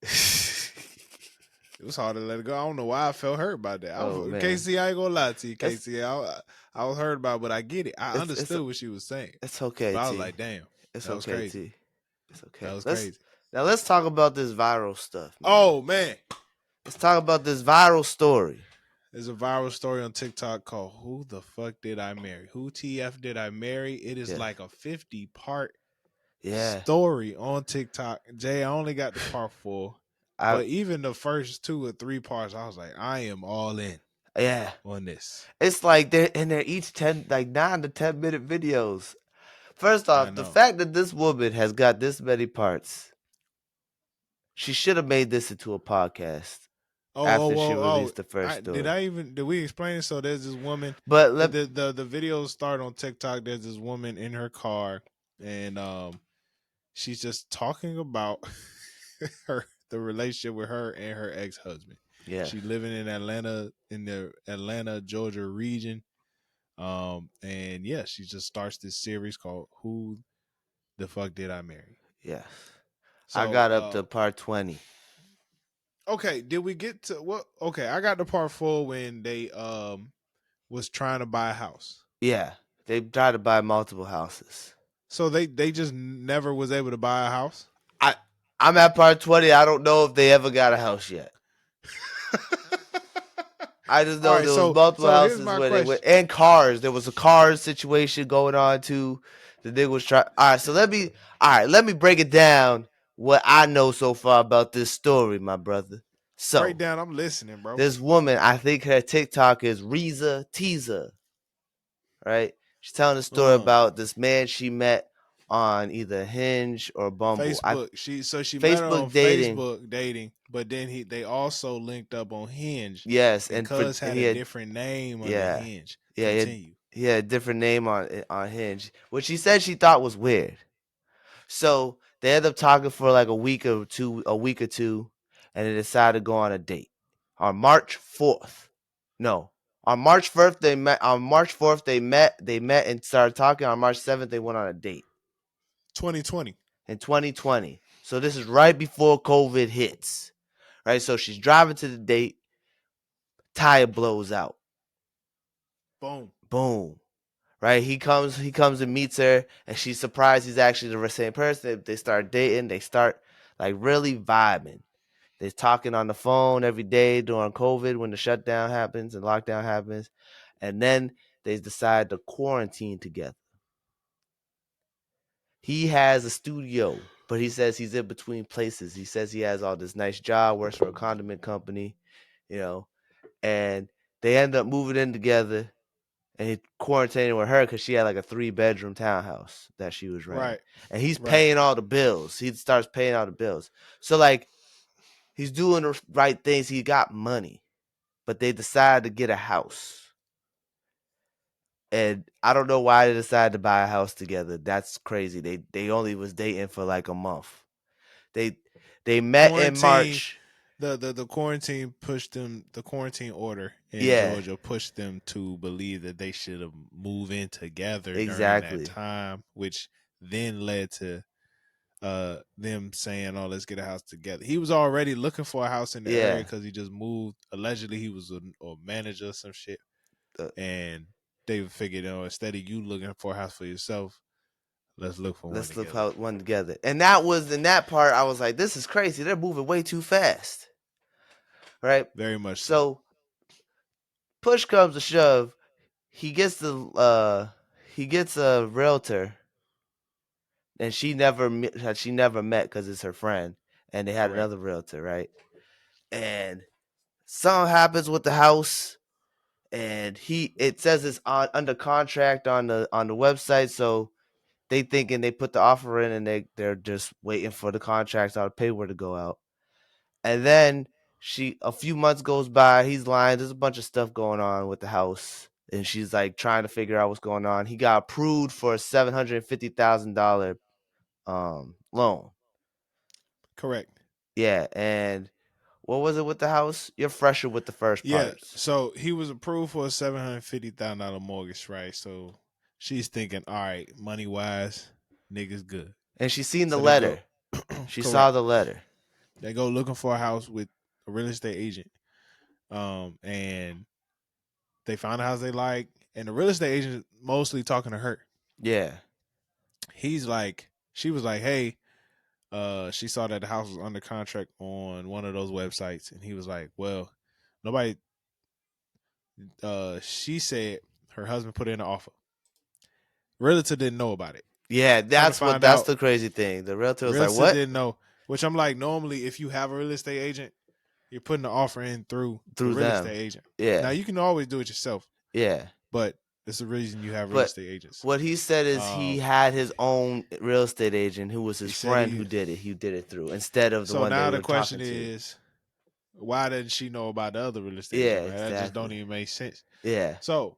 It was hard to let it go. I don't know why I felt hurt by that. Oh man, KC, I ain't gonna lie to you, it's KC. I was hurt by it, but I get it. I it's understood what she was saying. it's okay, But I was T. like, damn, It's that was okay, crazy. T. It's That okay. was crazy. Let's talk about this viral stuff, man. Oh man. Let's talk about this viral story. There's a viral story on TikTok called Who the Fuck Did I Marry? Who TF Did I Marry? It is Yes. like a 50-part Yeah. story on TikTok. Jay, I only got the part 4. I But even the first 2 or 3 parts, I was like, I am all in yeah. on this. It's like they're each 9 to 10 minute videos. First I off, the know. fact that this woman has got this many parts, she should have made this into a podcast after she released the first story. Did we explain it? So there's this woman. But The videos start on TikTok. There's this woman in her car, and she's just talking about the relationship with her and her ex husband. yeah, She's living in Atlanta, in the Atlanta, Georgia region. And yeah, she just starts this series called Who the Fuck Did I Marry? yes. I So got up to part 20. okay, did we get to what? Okay, I got the part 4 when they was trying to buy a house. Yeah, they tried to buy multiple houses. So they just never was able to buy a house. I I'm at part 20. I don't know if they ever got a house yet. I just All know right, there was so multiple so here's houses my where they went, question. and cars. There was a car situation going on too. The nigga was trying. All right, so let me break it down. What I know so far about this story, my brother. Break So down. I'm listening, bro. this woman, I think her TikTok is Reza Teaser, right? She's telling a story Uh, about this man she met on either Hinge or Bumble. Facebook. She met her on Facebook dating. Facebook dating, but then they also linked up on Hinge, Yes, and Cuz and had a different name under yeah, Hinge. yeah, Continue. he had a different name on Hinge, which she said she thought was weird. So they ended up talking for like a week or two, and they decided to go on a date on March 4th. No, on March 1st they met. On March 4th they met and started talking. On March 7th they went on a date 2020. in 2020. So this is right before COVID hits, right? So she's driving to the date, tire blows out. Boom. Boom. Right? He comes and meets her, and she's surprised he's actually the same person. They start dating, they start like really vibing. They're talking on the phone every day during COVID when the shutdown happens and lockdown happens. And then they decide to quarantine together. He has a studio, but he says he's in between places. He says he has all this nice job, works for a condiment company, you know, and they end up moving in together, and he quarantining with her because she had like a 3-bedroom townhouse that she was renting, Right. and he's Right. paying all the bills. He starts paying all the bills, so like he's doing the right things. He got money, but they decide to get a house, And I don't know why they decided to buy a house together. That's crazy. They only was dating for like a month. They they met in Quarantine March. the quarantine pushed them, the quarantine order in Yeah, Georgia pushed them to believe that they should have moved in together during that exactly. time, which then led to them saying, "Oh, let's get a house together." He was already looking for a house in the area Yeah. because he just moved. Allegedly, he was a manager or some shit, Uh, and they figured, instead of you looking for a house for yourself, let's look for one let's live together. out one together. And that was in that part. I was like, this is crazy. They're moving way too fast, right? Very much so. So push comes to shove. He gets the he gets a realtor, and she never met because it's her friend, and they had Correct. another realtor, right? And something happens with the house, and it says it's under contract on the website, so they thinking they put the offer in, and they're just waiting for the contracts or the paper to go out. And then a few months goes by, he's lying, there's a bunch of stuff going on with the house, and she's like trying to figure out what's going on. He got approved for a $750,000 loan. Correct. Yeah, and what was it with the house? You're fresher with the first Yeah. parts. So he was approved for a $750,000 mortgage, right? So she's thinking, all right, money wise, niggas good. And she seen the So they go, letter. She saw correct. the letter. They go looking for a house with a real estate agent. And they found a house they like, and the real estate agent mostly talking to her. Yeah. He's like, she was like, hey, she saw that the house was under contract on one of those websites, and he was like, well, nobody. She said her husband put in an offer. Realtor didn't know about it. Yeah, Come to find that's out, the crazy thing. The realtor was like, realtor "What?" didn't know. Which I'm like, normally, if you have a real estate agent, you're putting the offer in through the Through real them. estate agent. Now Yeah. you can always do it yourself, Yeah. but it's the reason you have real But estate agents. what he said is he Um, had his own real estate agent who was he his said friend he. who did it through instead of the So one they now the were question talking to. is, why didn't she know about the other real estate Yeah, agent? Right? That just don't exactly. even make sense. Yeah. So,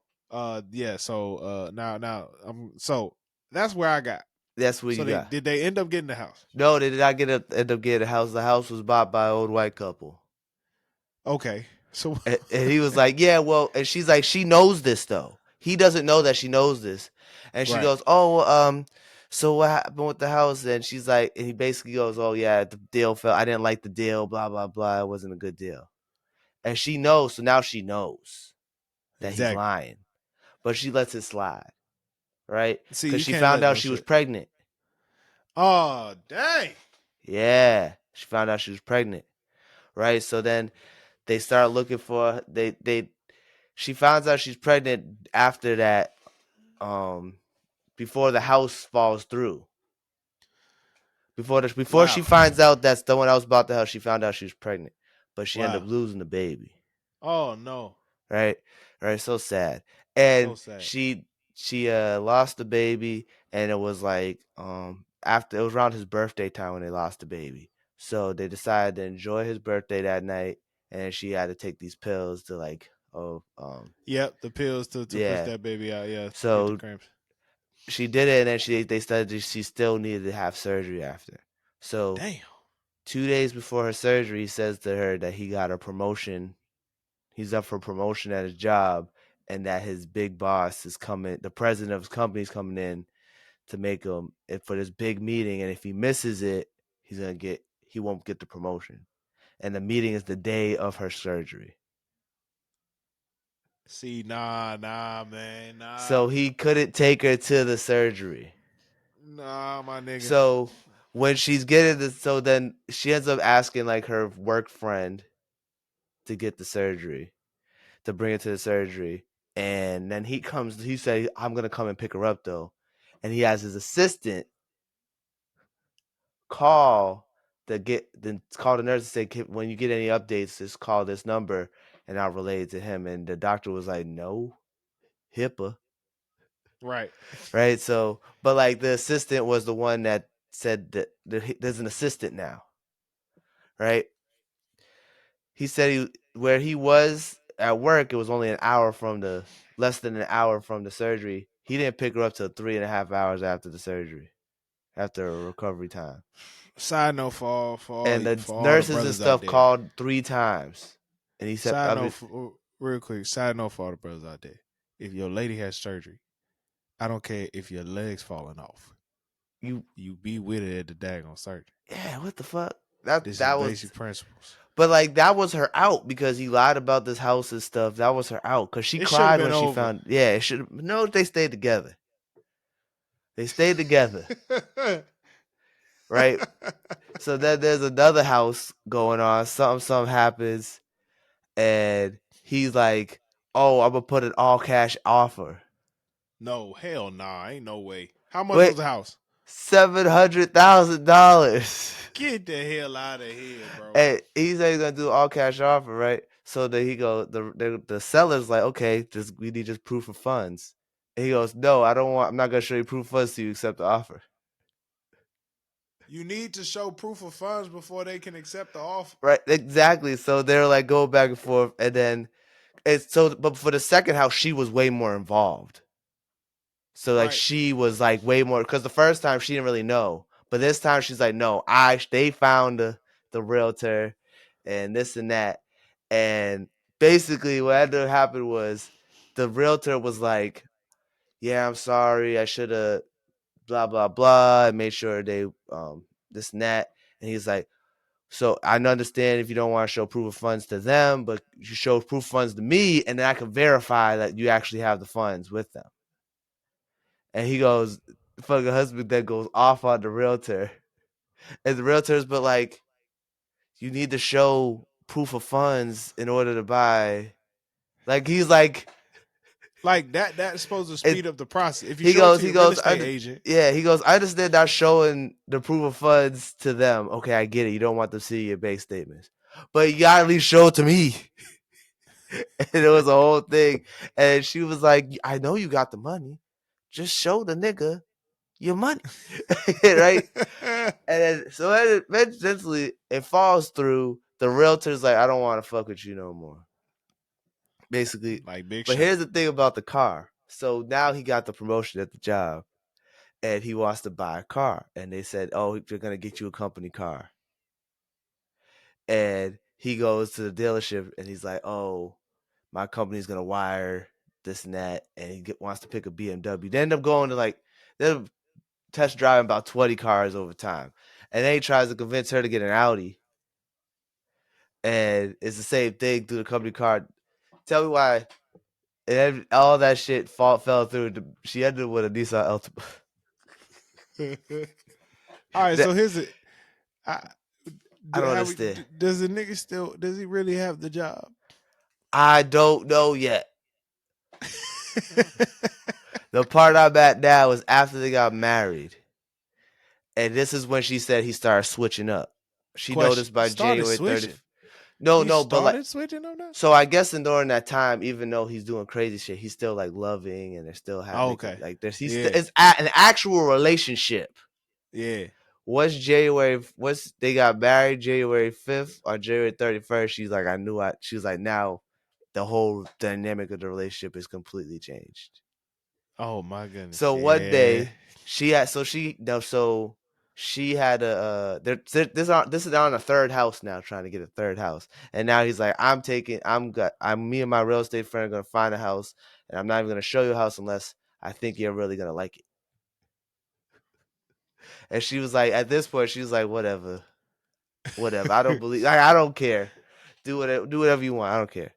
yeah. So, now, so that's where I got. That's what So you got. they end up getting the house? No, they did not end up getting a house. The house was bought by an old white couple. Okay. So, And he was like, "Yeah, well," and she's like, "She knows this though. He doesn't know that she knows this." And she right. goes, "Oh, so what happened with the house?" And she's like, and he basically goes, "Oh yeah, the deal fell. I didn't like the deal. Blah blah blah. It wasn't a good deal." And she knows, so now she knows that he's Exactly. lying, but she lets it slide, right? See, Because you she can't found let out no she was shit. pregnant. Oh, dang. Yeah, she found out she was pregnant, right? So then they start looking for they. She finds out she's pregnant after that. Um, before the house falls through. Before she Wow. finds out that someone else bought the house, she found out she was pregnant, but she ended Wow. up losing the baby. Oh no. Right, right, so sad. So And sad. she lost the baby, and it was like after it was around his birthday time when they lost the baby. So they decided to enjoy his birthday that night, and she had to take these pills to like Yep, the pills to push yeah. that baby out. Yeah, to get the So cramps. she did it, and then they said that she still needed to have surgery after. So Damn. 2 days before her surgery, he says to her that he got a promotion. He's up for promotion at his job, and that his big boss is coming. The president of his company is coming in to make him for this big meeting, and if he misses it, he won't get the promotion. And the meeting is the day of her surgery. See, nah, man, nah, So he couldn't take her to the surgery. nah, my nigga. So when she's getting this, so then she ends up asking like her work friend to get the surgery, to bring her to the surgery. And then he said, I'm going to come and pick her up though. And he has his assistant call then call the nurse and say, when you get any updates, just call this number and I'll relay it to him. And the doctor was like, no, HIPAA. Right. Right. So, but like the assistant was the one that said that there's an assistant now. Right. He said where he was. at work, it was only less than an hour from the surgery. He didn't pick her up till 3.5 hours after the surgery, after a recovery time. Side note And the for all the nurses and brothers out stuff there. called 3 times. And he said, Side I note, mean, real quick. Side note for all the brothers out there. If your lady has surgery, I don't care if your legs falling off. you, You be with it at the daggone surgery. yeah, what the fuck? This is That was, basic principles. but like, that was her out because he lied about this house and stuff. That was her out because she It should have cried been when she over. found, yeah, it should have, no, they stayed together. They stayed together, right? So then there's another house going on. Something happens, and he's like, "Oh, I'm gonna put an all cash offer." No, hell nah, ain't no way. How much Wait, was the house? $700,000. Get the hell out of here, bro. And he said he's gonna do all cash offer, right? So then he go the seller's like, okay, we need just proof of funds. And he goes, no, I don't want. I'm not gonna show you proof of funds to you accept the offer. You need to show proof of funds before they can accept the offer. Right, exactly. So they're like go back and forth, and then but for the second house, she was way more involved. So like Right. she was like way more because the first time she didn't really know, but this time she's like, no, they found the realtor, and this and that, and basically what ended up happening was the realtor was like, yeah, I'm sorry, I should have blah blah blah, and made sure they this and that, and he's like, so I understand if you don't want to show proof of funds to them, but you show proof of funds to me, and then I can verify that you actually have the funds with them. And he goes, fucking husband then goes off on the realtor. And the realtor's but like, you need to show proof of funds in order to buy. Like he's like Like that's supposed to it, speed up the process. If you he show it goes, to your real I estate agent, yeah, he goes, I understand not showing the proof of funds to them. Okay, I get it. You don't want to see your bank statements. But you gotta at least show it to me. And it was a whole thing. And she was like, I know you got the money. Just show the nigga your money. Right? And then, so eventually it falls through. The realtor's like, I don't want to fuck with you no more. Basically. like Big But Sean. here's the thing about the car. So now he got the promotion at the job and he wants to buy a car. And they said, oh, they're going to get you a company car. And he goes to the dealership and he's like, oh, my company's going to wire this and that. And he wants to pick a BMW. They end up going to they're test driving about 20 cars over time. And then he tries to convince her to get an Audi. And it's the same thing through the company car. Tell me why. And all that shit fell through. She ended up with a Nissan Altima. All right, That, so here's it. I, I don't how understand. does the nigga still? Does he really have the job? I don't know yet. The part I'm at now is after they got married. And this is when she said he started switching up. She Question: noticed by started January 30th. switching. He No, but like, started switching on that. so I guess during that time, even though he's doing crazy shit, he's still like loving and they're still Oh, having okay. like there's Yeah. it's an actual relationship. Yeah. Once they got married January 5th or January 31st, she's like, she was like, now the whole dynamic of the relationship is completely changed. Oh my goodness. So one Yeah. day she had, so she, no, so she had this is on a third house now, trying to get a third house. And now he's like, I'm me and my real estate friend are going to find a house and I'm not even going to show you a house unless I think you're really going to like it. And she was like, at this point, she was like, whatever. I don't believe. I don't care. Do whatever you want. I don't care.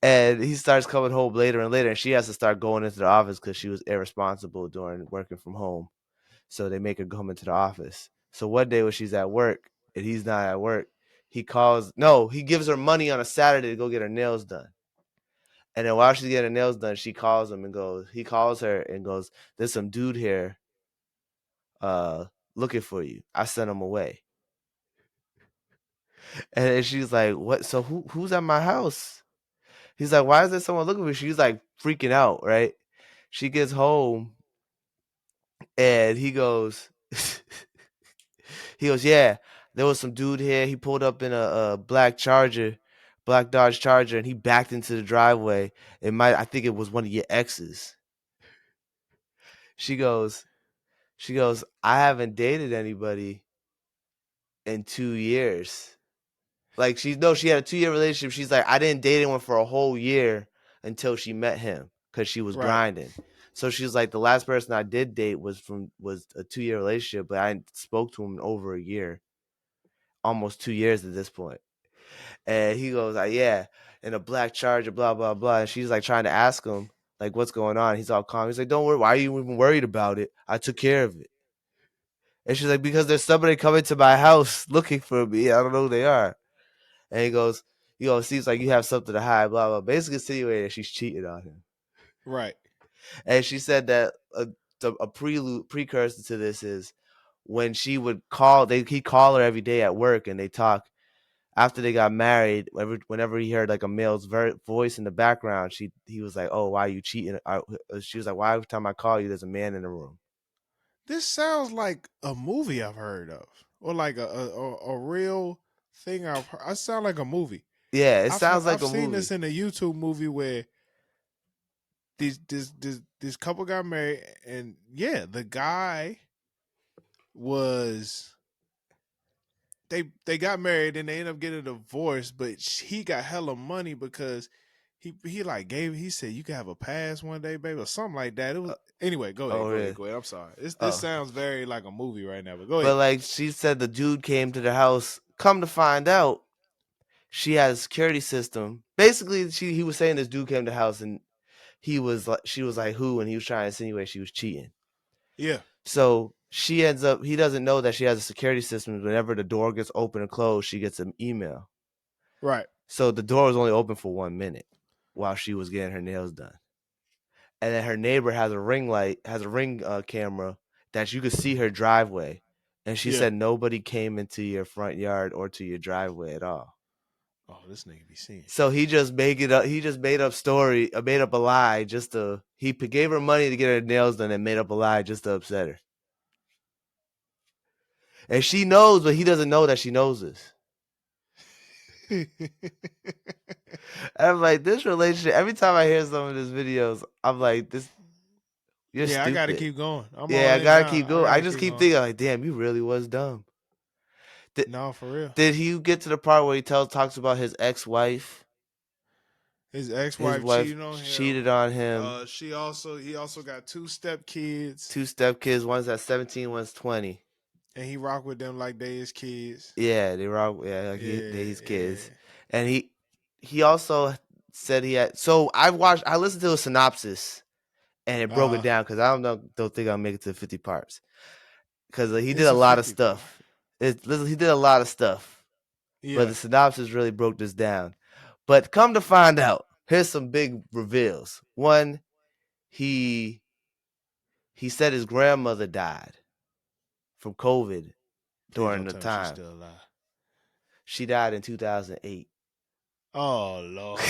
And he starts coming home later and later, and she has to start going into the office because she was irresponsible during working from home. So they make her come into the office. So one day when she's at work and he's not at work, he gives her money on a Saturday to go get her nails done. And then while she's getting her nails done, he calls her and goes, there's some dude here looking for you. I sent him away. And then she's like, what? So who's at my house? He's like, why is there someone looking for me? She's like freaking out, right? She gets home and he goes, yeah, there was some dude here. He pulled up in a black Charger, black Dodge Charger, and he backed into the driveway. I think it was one of your exes. She goes, I haven't dated anybody in 2 years. Like she had a 2 year relationship. She's like, I didn't date anyone for a whole year until she met him because she was Right. grinding. So she's like, the last person I did date was a 2 year relationship, but I spoke to him in over a year, almost 2 years at this point. And he goes, yeah, in a black Charger, blah blah blah. And she's like trying to ask him like, what's going on? He's all calm. He's like, don't worry. Why are you even worried about it? I took care of it. And she's like, because there's somebody coming to my house looking for me. I don't know who they are. And he goes, seems like you have something to hide, blah, blah. Basically insinuating that she's cheating on him. Right. And she said that a precursor to this is when she would call, he'd call her every day at work and they talk. After they got married, whenever he heard like a male's voice in the background, he was like, oh, why are you cheating? She was like, why every time I call you, there's a man in the room? This sounds like a movie I've heard of, or like a real thing I've heard. I sound like a movie. Yeah, it sounds like I've a seen movie. this in a YouTube movie where this couple got married, and yeah, the guy was they got married and they ended up getting a divorce, but he got hella money because he like he said you can have a pass one day, baby, or something like that. It was anyway. Oh, Go ahead, really? go ahead. I'm sorry. This Oh. sounds very like a movie right now, but go But ahead. like she said, the dude came to the house. Come to find out, she had a security system. Basically, he was saying this dude came to the house and she was like, who? And he was trying to insinuate she was cheating. Yeah. So he doesn't know that she has a security system. Whenever the door gets open and closed, she gets an email. Right. So the door was only open for 1 minute while she was getting her nails done. And then her neighbor has a ring camera that you could see her driveway. And she Yeah. said nobody came into your front yard or to your driveway at all. Oh, this nigga be seeing So shit. he just made it up. He just made up made up a lie just to. He gave her money to get her nails done and made up a lie just to upset her. And she knows, but he doesn't know that she knows this. And I'm like, this relationship. Every time I hear some of his videos, I'm like, you're Yeah, I gotta stupid. keep going. I'm all Yeah, I in gotta now. keep I going. I gotta just keep keep going. thinking, like, damn, you really was dumb. Did, No, for real. did he get to the part where he talks about his ex-wife? His His ex-wife wife cheating on him. cheated on him. He also got two step kids, Two stepkids. One's at 17, one's 20. and he rock with them like they his kids. Yeah, they were. Yeah, like they Yeah, his yeah. kids, and he also said he had. So I listened to a synopsis, and it broke it Uh, down because don't think I'll make it to 50 parts because he did it's a a lot of 50 part. stuff. He did a lot of stuff, but Yeah. the synopsis really broke this down. But come to find out, here's some big reveals. One, he said his grandmother died from COVID Please during don't the tell me she's time. still alive. She died in 2008. Oh Lord.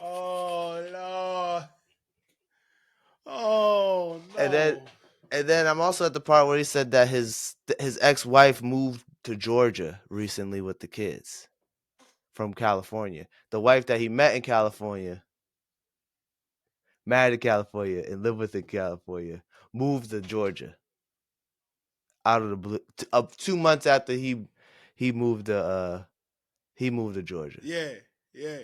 Oh Lord. Oh and then no. and then I'm also at the part where he said that his ex-wife moved to Georgia recently with the kids from California. The wife that he met in California, married in California, and lived with in California, moved to Georgia out of the blue. 2 months after he moved to Georgia. Yeah, yeah.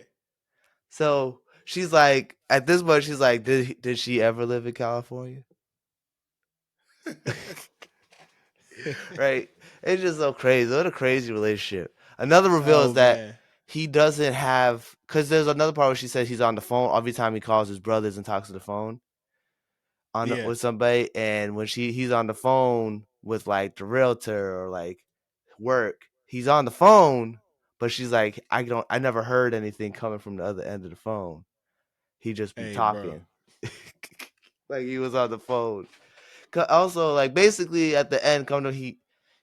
So she's like, at this point, she's like, did she ever live in California? Right? It's just so crazy. What a crazy relationship. Another reveal is Oh that man. he doesn't have, because there's another part where she says he's on the phone every time he calls his brothers and talks to the phone Yeah. with somebody, and when he's on the phone with like the realtor or like work, he's on the phone, but she's like, I never heard anything coming from the other end of the phone. He just be Hey, bro. talking like he was on the phone. Also, like basically at the end,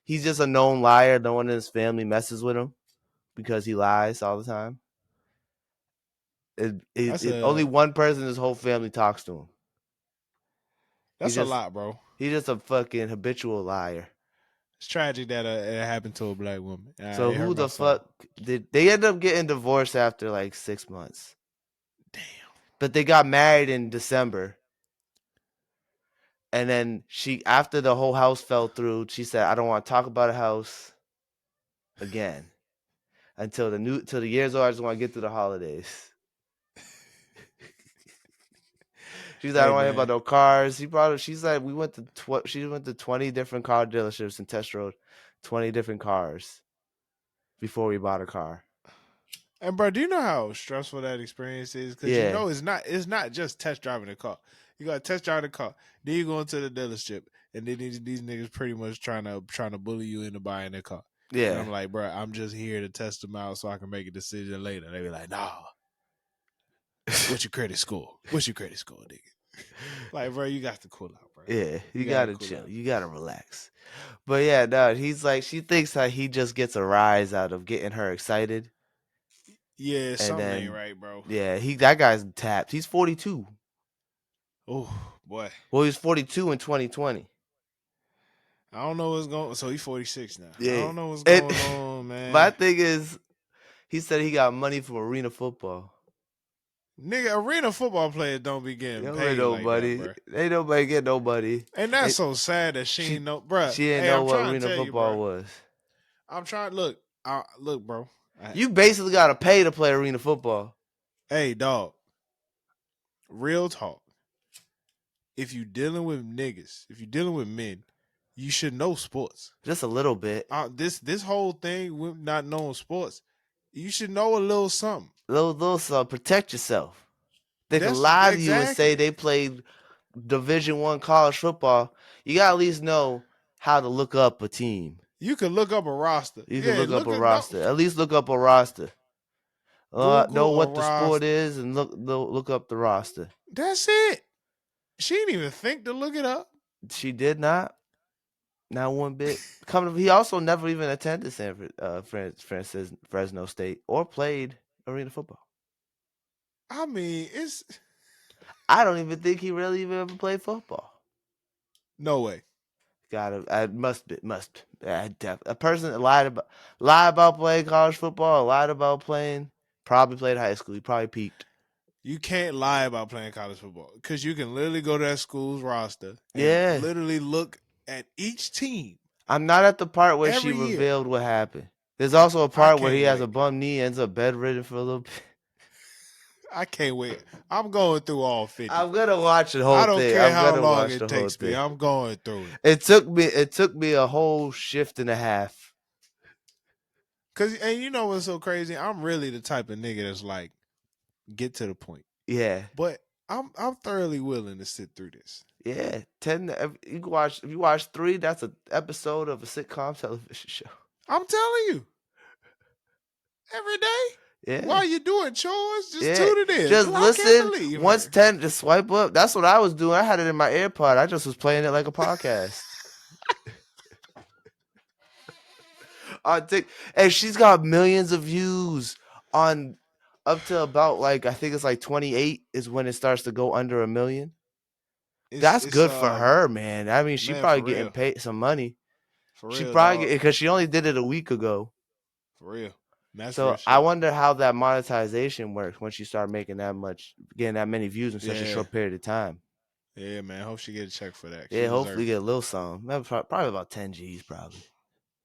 he's just a known liar. No one in his family messes with him because he lies all the time. That's Only a one person in his whole family talks to him. He's that's a just lot, bro. he's just a fucking habitual liar. It's tragic that it happened to a black woman. So It who hurt my the soul. fuck did they end up getting divorced after like 6 months? Damn. But they got married in December. And then after the whole house fell through, she said, "I don't want to talk about a house again until the year's over. I just want to get through the holidays." She's like, "I Hey don't want to hear about man. no cars." She's like, she went to 20 different car dealerships and test drove 20 different cars before we bought a car. And bro, do you know how stressful that experience is? Because you Yeah, know it's not just test driving the car. You got to test drive the car. Then you go into the dealership, and then these niggas pretty much trying to bully you into buying the car. And yeah. I'm like, bro, I'm just here to test them out so I can make a decision later. They be like, nah, what's your credit score? What's your credit score, nigga? Like, bro, you got to cool out, bro. Yeah, you You got to gotta cool chill. out. You gotta relax. But yeah, no, he's like, she thinks that he just gets a rise out of getting her excited. Yeah, And something ain't then, right, bro. yeah, that guy's tapped. He's 42. Oh boy, Well, he was 42 in 2020. I don't know what's going. So he's 46 now. I Yeah. don't know what's And going on, my man. thing is, he said he got money from arena football. Nigga, arena football players don't be getting Yo, ain't paid like that, nobody. bro. Ain't nobody get nobody. And that's And so sad that she she ain't know, bro. she didn't Hey, know I'm what trying to arena tell you, bro. football was. I'm trying. Look, bro. You basically got to pay to play arena football. Hey, dog. Real talk. If you dealing with niggas, if you dealing with men, you should know sports. Just a little bit. This whole thing with not knowing sports, you should know a little something. Little protect yourself. They can That's lie to you and say exactly. they played Division I college football. You got to at least know how to look up a team. You can look up a roster. You can Yeah, look up look a at no roster. At least look up a roster. Know Google a what the sport roster. is and look up the roster. That's it. She didn't even think to look it up. She did not. Not one bit. He also never even attended Fresno State or played arena football. I mean, it's I don't even think he really even ever played football. no way. A person that lied about playing college football, lied about playing, probably played high school. He probably peaked. You can't lie about playing college football because you can literally go to that school's roster and Yeah. literally look at each team I'm not at the part where she every year. revealed what happened. There's also a I part where he can't has a wait. bum knee, ends up bedridden for a little bit. I can't wait. I'm going through all 50. I'm gonna watch the whole I don't thing. care I'm how gonna long watch it the whole takes me. thing. I'm going through it. It took me a whole shift and a half. And you know what's so crazy? I'm really the type of nigga that's like, get to the point. Yeah. But I'm thoroughly willing to sit through this. Yeah. You can watch if you watch 3, that's an episode of a sitcom television show. I'm telling you. Every day. Yeah. While you're doing chores, just Yeah. tune it in. Just I can't listen. believe Once her. 10, just swipe up. That's what I was doing. I had it in my AirPod. I just was playing it like a podcast. And she's got millions of views on up to about like I think it's like 28 is when it starts to go under 1 million. That's It's good for her, man. I mean, she man, probably for getting real. paid some money. For She real, probably dog. because she only did it a week ago. For real. That's real So I shit. wonder how that monetization works when she started making getting that many views in such a Yeah. short period of time. Yeah, man. Hope she get a check for that. Yeah, She hopefully deserves get it. a little sum. Probably about 10 G's. Probably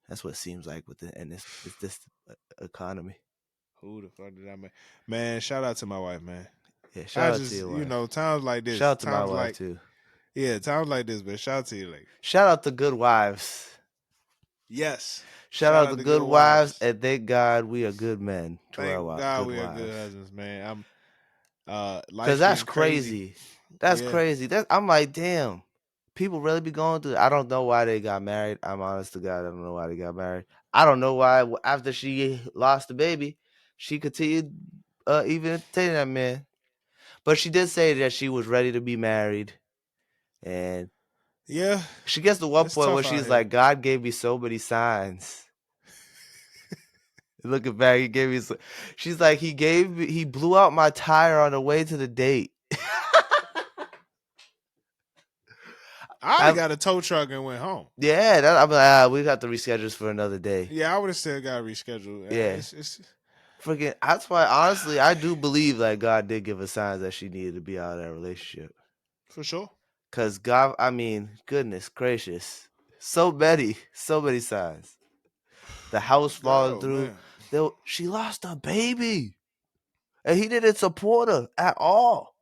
that's what it seems like with this economy. Who the fuck did I make? Man, shout out to my wife, man. Yeah, I shout out to just, your wife. times like this. Shout out to my Times wife like, too. yeah, times like this, man. Shout out to you, lady. Shout out to good wives. Yes. Shout out to good wives, and thank God we are good men to our Thank God good we are wives. good husbands, man. Cause Life's that's getting crazy. crazy. That's Yeah. crazy. I'm like, damn. People really be going through. I don't know why they got married. I'm honest to God, I don't know why they got married. I don't know why after she lost the baby, she continued even entertaining that man. But she did say that she was ready to be married, and Yeah. she gets to one It's point where tough out she's here. like, God gave me so many signs. Looking back, he gave me. She's like, he blew out my tire on the way to the date. I got a tow truck and went home. Yeah, I'm like, we got to reschedule this for another day. Yeah, I would have still got to reschedule. Yeah. It's Freaking, that's why, honestly, I do believe that God did give her signs that she needed to be out of that relationship. for sure. Because God, I mean, goodness gracious. So many signs. The house falling Oh through. man. She lost a baby. And he didn't support her at all.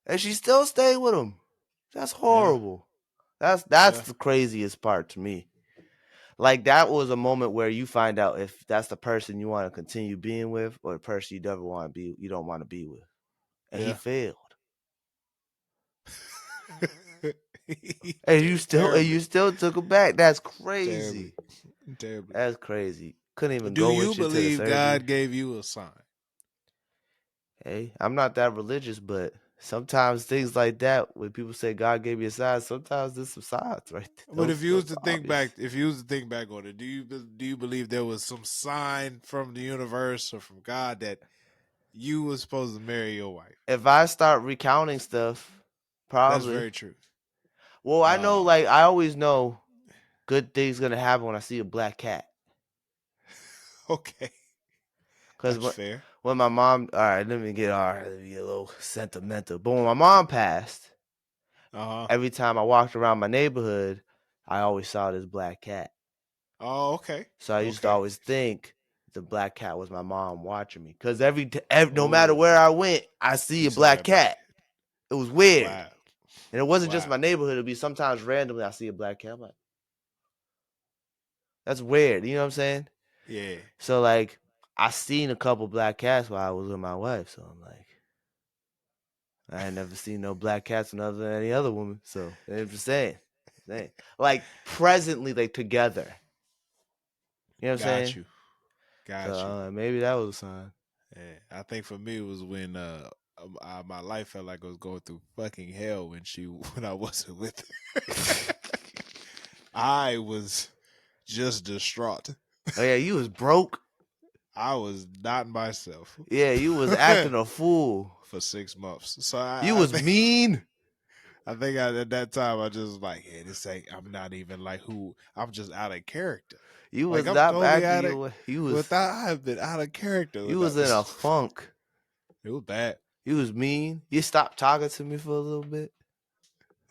And she still stayed with him. That's Yeah. horrible. That's Yeah. the craziest part to me. Like, that was a moment where you find out if that's the person you want to continue being with or the person you don't want to be with. And he Yeah. failed. He And did you still took him back. That's terribly. crazy. Terribly. That's crazy. Couldn't even Do go you with you to the believe surgery. God gave you a sign? Hey, I'm not that religious, but sometimes things like that, when people say God gave me a sign, sometimes there's some signs, right? But if you was Those to are think obvious. back, on it, do you believe there was some sign from the universe or from God that you was supposed to marry your wife? If I start recounting stuff, That's probably. very true. Well, I know, Uh, like, I always know good things gonna happen when I see a black cat. okay, Because that's fair. when my mom, let me get a little sentimental. But when my mom passed, Uh huh. every time I walked around my neighborhood, I always saw this black cat. Oh, okay. So I used to Okay. always think the black cat was my mom watching me. Because no matter Oh, where I went, I see you a saw black that black. cat. It was weird. Wow. And it wasn't just Wow. my neighborhood. It'd be sometimes randomly I see a black cat. I'm like, that's weird. You know what I'm saying? Yeah. So, like, I seen a couple black cats while I was with my wife. So I'm like, I had never seen no black cats with other than any other woman. So I'm just saying. Like, presently, like, together. You know what I'm Got saying? you. So Got you. maybe that was a sign. Yeah. I think for me it was when my life felt like I was going through fucking hell when I wasn't with her. I was just distraught. Oh yeah, you was broke. I was not myself Yeah, you was acting a fool. for 6 months. So You I was think mean. at that time I just was like, yeah, this ain't. I'm not even like who. I'm just out of character. You Like was I'm not totally acting out of. your way. I've been out of character. You was in a funk. It was bad. You was mean. You stopped talking to me for a little bit.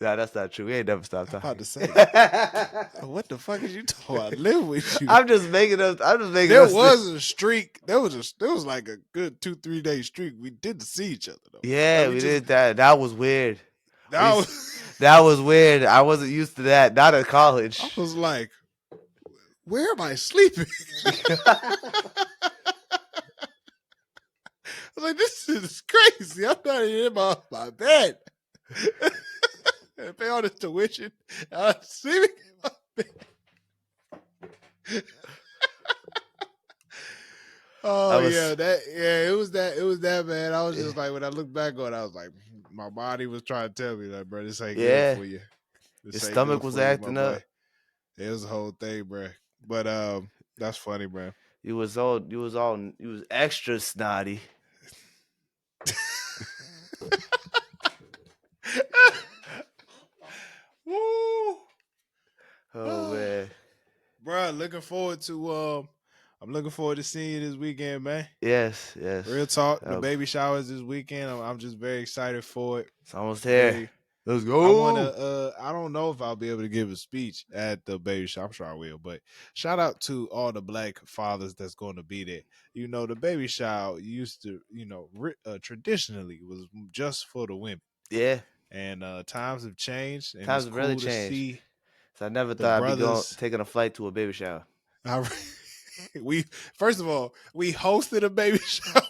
Nah, that's not true. We ain't never stopped I'm about talking. to say, what the fuck is you talking about? Live with you. I'm just making us. There was a streak. There was like a good 2-3 day streak. We didn't see each other though. Like Yeah, we we just did that. That was weird. that was, That was weird. I wasn't used to that. Not at I college. was like, where am I sleeping? I was like, this is crazy. I'm not even in my bed. I pay all this tuition. I'm sleeping in my bed. I Oh was. it was that man. I was just like when I look back on it, I was like, my body was trying to tell me like, bro, this ain't good Yeah, for you. your This ain't stomach good was for you, my acting boy. up. It was a whole thing, bro. But that's funny, bro. You was all. You was extra snotty. Woo! Oh man. Bro, looking forward to I'm looking forward to seeing you this weekend, man. Yes. Yes. Real talk, the baby showers this weekend. I'm just very excited for it. It's almost here. Very Let's I want go. to. I don't know if I'll be able to give a speech at the baby shower. I'm sure I will. But shout out to all the black fathers that's going to be there. You know, the baby shower used to, traditionally was just for the women, Yeah. and times have changed, and it's Times have really cool to changed. see So I never the thought I'd be brothers. taking a flight to a baby shower. I, we first of all we hosted a baby shower,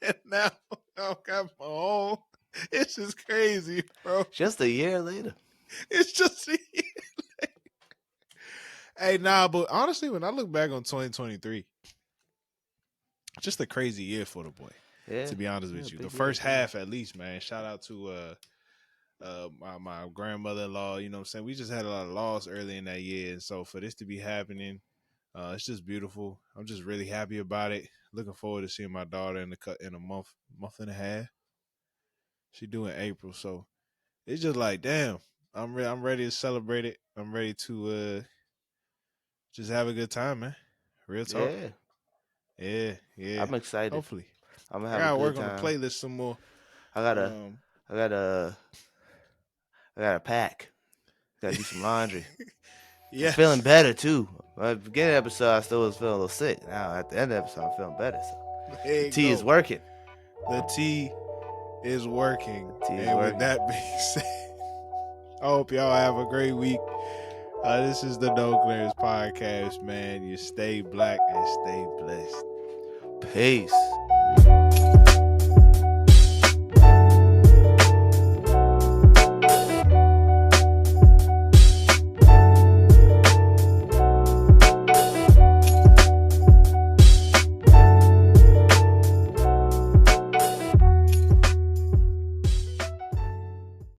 and now I got my own. It's just crazy, bro. Just a year later. It's just. Hey, nah, but honestly, when I look back on 2023, just a crazy year for the boy. Yeah. To be honest Yeah, with you, the big year, first big year. half at least, man. Shout out to my grandmother-in-law. You know what I'm saying? We just had a lot of loss early in that year, and so for this to be happening, it's just beautiful. I'm just really happy about it. Looking forward to seeing my daughter in a month and a half. She due in April, so it's just like, damn, I'm ready to celebrate it. I'm ready to just have a good time, man. Real talk. Yeah, Yeah, yeah. I'm excited. Hopefully. I'm gonna I have a gotta good work on the time. playlist some more. I gotta, Um I gotta, I gotta pack. Gotta do some laundry. I'm feeling Yes. better too. At the beginning of the episode, I still was feeling a little sick. Now at the end of the episode, I'm feeling better. So There the you tea is go. working. The tea is working. The tea is And with working. that being said, I hope y'all have a great week. This is the No Clearance Podcast, man. You stay black and stay blessed. Peace.